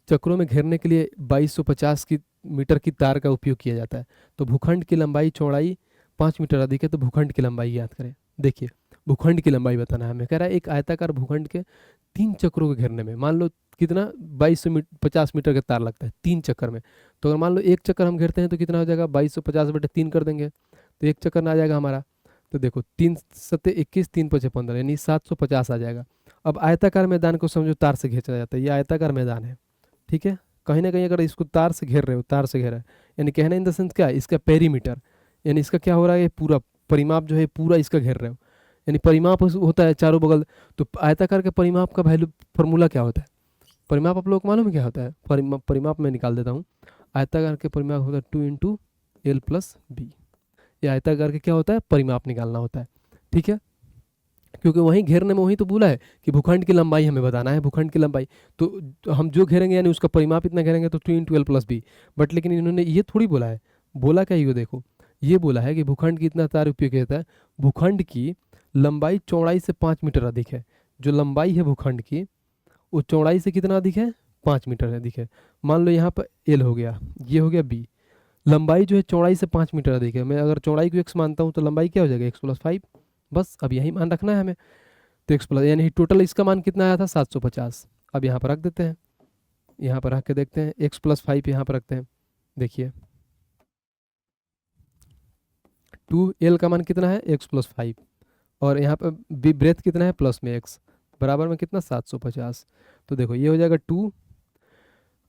चक्रों में घेरने के लिए 2250 मीटर की तार का उपयोग किया जाता है। तो भूखंड की लंबाई चौड़ाई 5 मीटर अधिक है, तो भूखंड की लंबाई याद करें। देखिए भूखंड की लंबाई बताना है हमें, कह रहा है एक आयताकार भूखंड के 3 चक्रों को घेरने में, मान लो कितना 2250 मीटर का तार लगता है 3 चक्कर में। तो अगर मान लो एक चक्कर हम घेरते हैं तो कितना हो जाएगा, 2250/3 कर देंगे तो एक चक्कर ना आ जाएगा हमारा। तो देखो 3 7 21, 3 5 15, यानी 750 आ जाएगा। अब आयताकार मैदान को समझो तार से घेरा जाता है, ये आयताकार मैदान है। ठीक है, कहीं ना कहीं अगर इसको तार से घेर रहे हो, तार से घेरा है, यानी कहना इन द सेंस क्या है, इसका पेरीमीटर, यानी इसका क्या हो रहा है, ये पूरा परिमाप जो है पूरा इसका घेर रहे हो, यानी परिमाप होता है चारों बगल। तो आयताकार के परिमाप का वैल्यू फॉर्मूला क्या होता है, परिमाप आप लोगों को मालूम है क्या होता है, परिमाप में निकाल देता हूँ। आयताकार के परिमाप होता है 2 × L+B। ये आयताकार के क्या होता है, परिमाप निकालना होता है। ठीक है, क्योंकि वहीं घेरने में वहीं तो बोला है कि भूखंड की लंबाई हमें बताना है, भूखंड की लंबाई। तो हम जो घेरेंगे यानी उसका परिमाप इतना घेरेंगे तो 2 × L+B। बट लेकिन इन्होंने ये थोड़ी बोला है, बोला क्या ये देखो, ये बोला है कि भूखंड की इतना तार उपयोग किया जाता है, भूखंड की लंबाई चौड़ाई से 5 मीटर अधिक है। जो लंबाई है भूखंड की वो चौड़ाई से कितना अधिक है, 5 मीटर अधिक है। मान लो यहाँ पर L हो गया, ये हो गया B, लंबाई जो है चौड़ाई से 5 मीटर अधिक है। मैं अगर चौड़ाई को x मानता हूँ तो लंबाई क्या हो जाएगा, x+5, बस अब यही मान रखना है हमें। तो x+, यानी टोटल इसका मान कितना आया था 750। अब यहाँ पर रख देते हैं, यहाँ पर रख के देखते हैं, x+5 यहाँ पर रखते हैं। देखिए 2L का मान कितना है, x+5, और यहाँ पर ब्रेथ कितना है, प्लस में x, बराबर में कितना 750। तो देखो ये हो जाएगा 2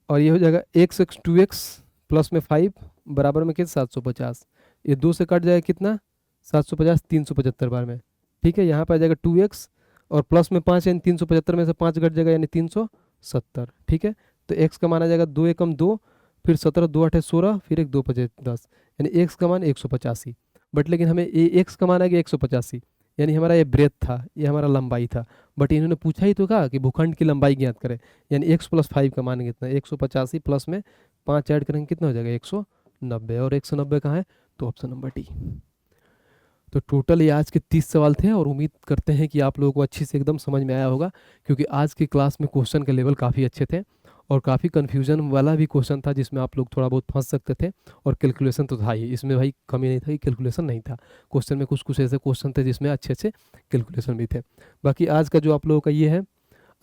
और ये हो जाएगा x 2x प्लस में 5 बराबर में कितना 750। ये 2 से कट जाएगा कितना 750, 375 बार में। ठीक है, यहाँ पर आ जाएगा 2x और प्लस में 5 यानी 375 में से 5 कट जाएगा यानी 370। ठीक है, तो x का मान आ जाएगा 2 एकम 2, फिर 17 2 8 16, फिर 1 2 5 10, यानी x का मान 185। बट लेकिन हमें x का मान आ गया 185, यानी हमारा ये ब्रेथ था, ये हमारा लंबाई था। बट इन्होंने पूछा ही तो कहा कि भूखंड की लंबाई ज्ञात करें, यानी x+5 का मान कितना, 185 प्लस में 5 ऐड करेंगे कितना हो जाएगा 190, और 190 कहाँ है, तो ऑप्शन नंबर डी। तो टोटल ये आज के 30 सवाल थे और उम्मीद करते हैं कि आप लोगों को अच्छी से एकदम समझ में आया होगा, क्योंकि आज की क्लास में क्वेश्चन के लेवल काफ़ी अच्छे थे और काफ़ी कन्फ्यूजन वाला भी क्वेश्चन था जिसमें आप लोग थोड़ा बहुत फंस सकते थे, और कैलकुलेशन तो था ही, इसमें भाई कमी नहीं था कि कैलकुलेशन नहीं था। क्वेश्चन में कुछ कुछ ऐसे क्वेश्चन थे जिसमें अच्छे अच्छे कैलकुलेशन भी थे। बाकी आज का जो आप लोगों का ये है,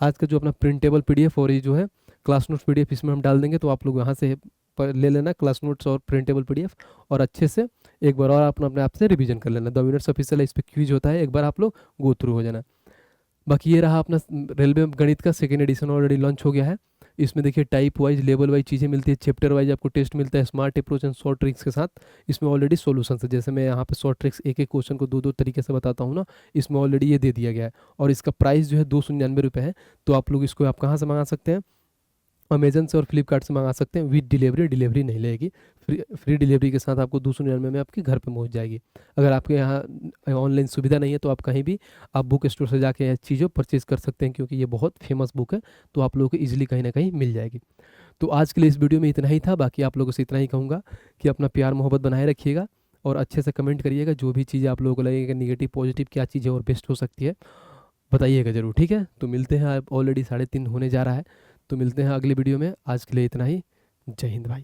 आज का जो अपना प्रिंटेबल PDF और ये जो है क्लास नोट्स PDF इसमें हम डाल देंगे, तो आप लोग यहाँ से ले लेना क्लास नोट्स और प्रिंटेबल PDF, और अच्छे से एक बार और अपने आप से रिवीजन कर लेना। द विनर्स ऑफिशियल है, इस पर क्विज होता है, एक बार आप लोग गो थ्रू हो जाना। बाकी ये रहा अपना रेलवे गणित का सेकेंड एडिशन, ऑलरेडी लॉन्च हो गया है। इसमें देखिए टाइप वाइज, लेवल वाइज चीज़ें मिलती है, चैप्टर वाइज आपको टेस्ट मिलता है, smart approach and short tricks के साथ। इसमें ऑलरेडी सॉल्यूशन है, जैसे मैं यहाँ पे शॉर्ट ट्रिक्स एक एक क्वेश्चन को 2-2 तरीके से बताता हूँ ना, इसमें ऑलरेडी ये दे दिया गया है। और इसका प्राइस जो है 299 रुपये है। तो आप लोग इसको आप कहाँ से मंगा सकते हैं? अमेजन से और फ्लिपकार्ट से मंगा सकते हैं। विद डिलीवरी, डिलीवरी नहीं लगेगी, फ्री डिलीवरी के साथ आपको 299 में आपके घर पे पहुंच जाएगी। अगर आपके यहाँ ऑनलाइन सुविधा नहीं है तो आप कहीं भी आप बुक स्टोर से जाके यह चीज़ों परचेज़ कर सकते हैं, क्योंकि ये बहुत फेमस बुक है, तो आप लोगों को ईजिली कहीं ना कहीं मिल जाएगी। तो आज के लिए इस वीडियो में इतना ही था। बाकी आप लोगों से इतना ही कहूँगा कि अपना प्यार मोहब्बत बनाए रखिएगा और अच्छे से कमेंट करिएगा। जो भी चीज़ें आप लोगों को लगेगा नेगेटिव पॉजिटिव क्या चीज़ें और बेस्ट हो सकती है, बताइएगा ज़रूर, ठीक है। तो मिलते हैं, ऑलरेडी 3:30 होने जा रहा है, तो मिलते हैं अगले वीडियो में। आज के लिए इतना ही। जय हिंद भाई।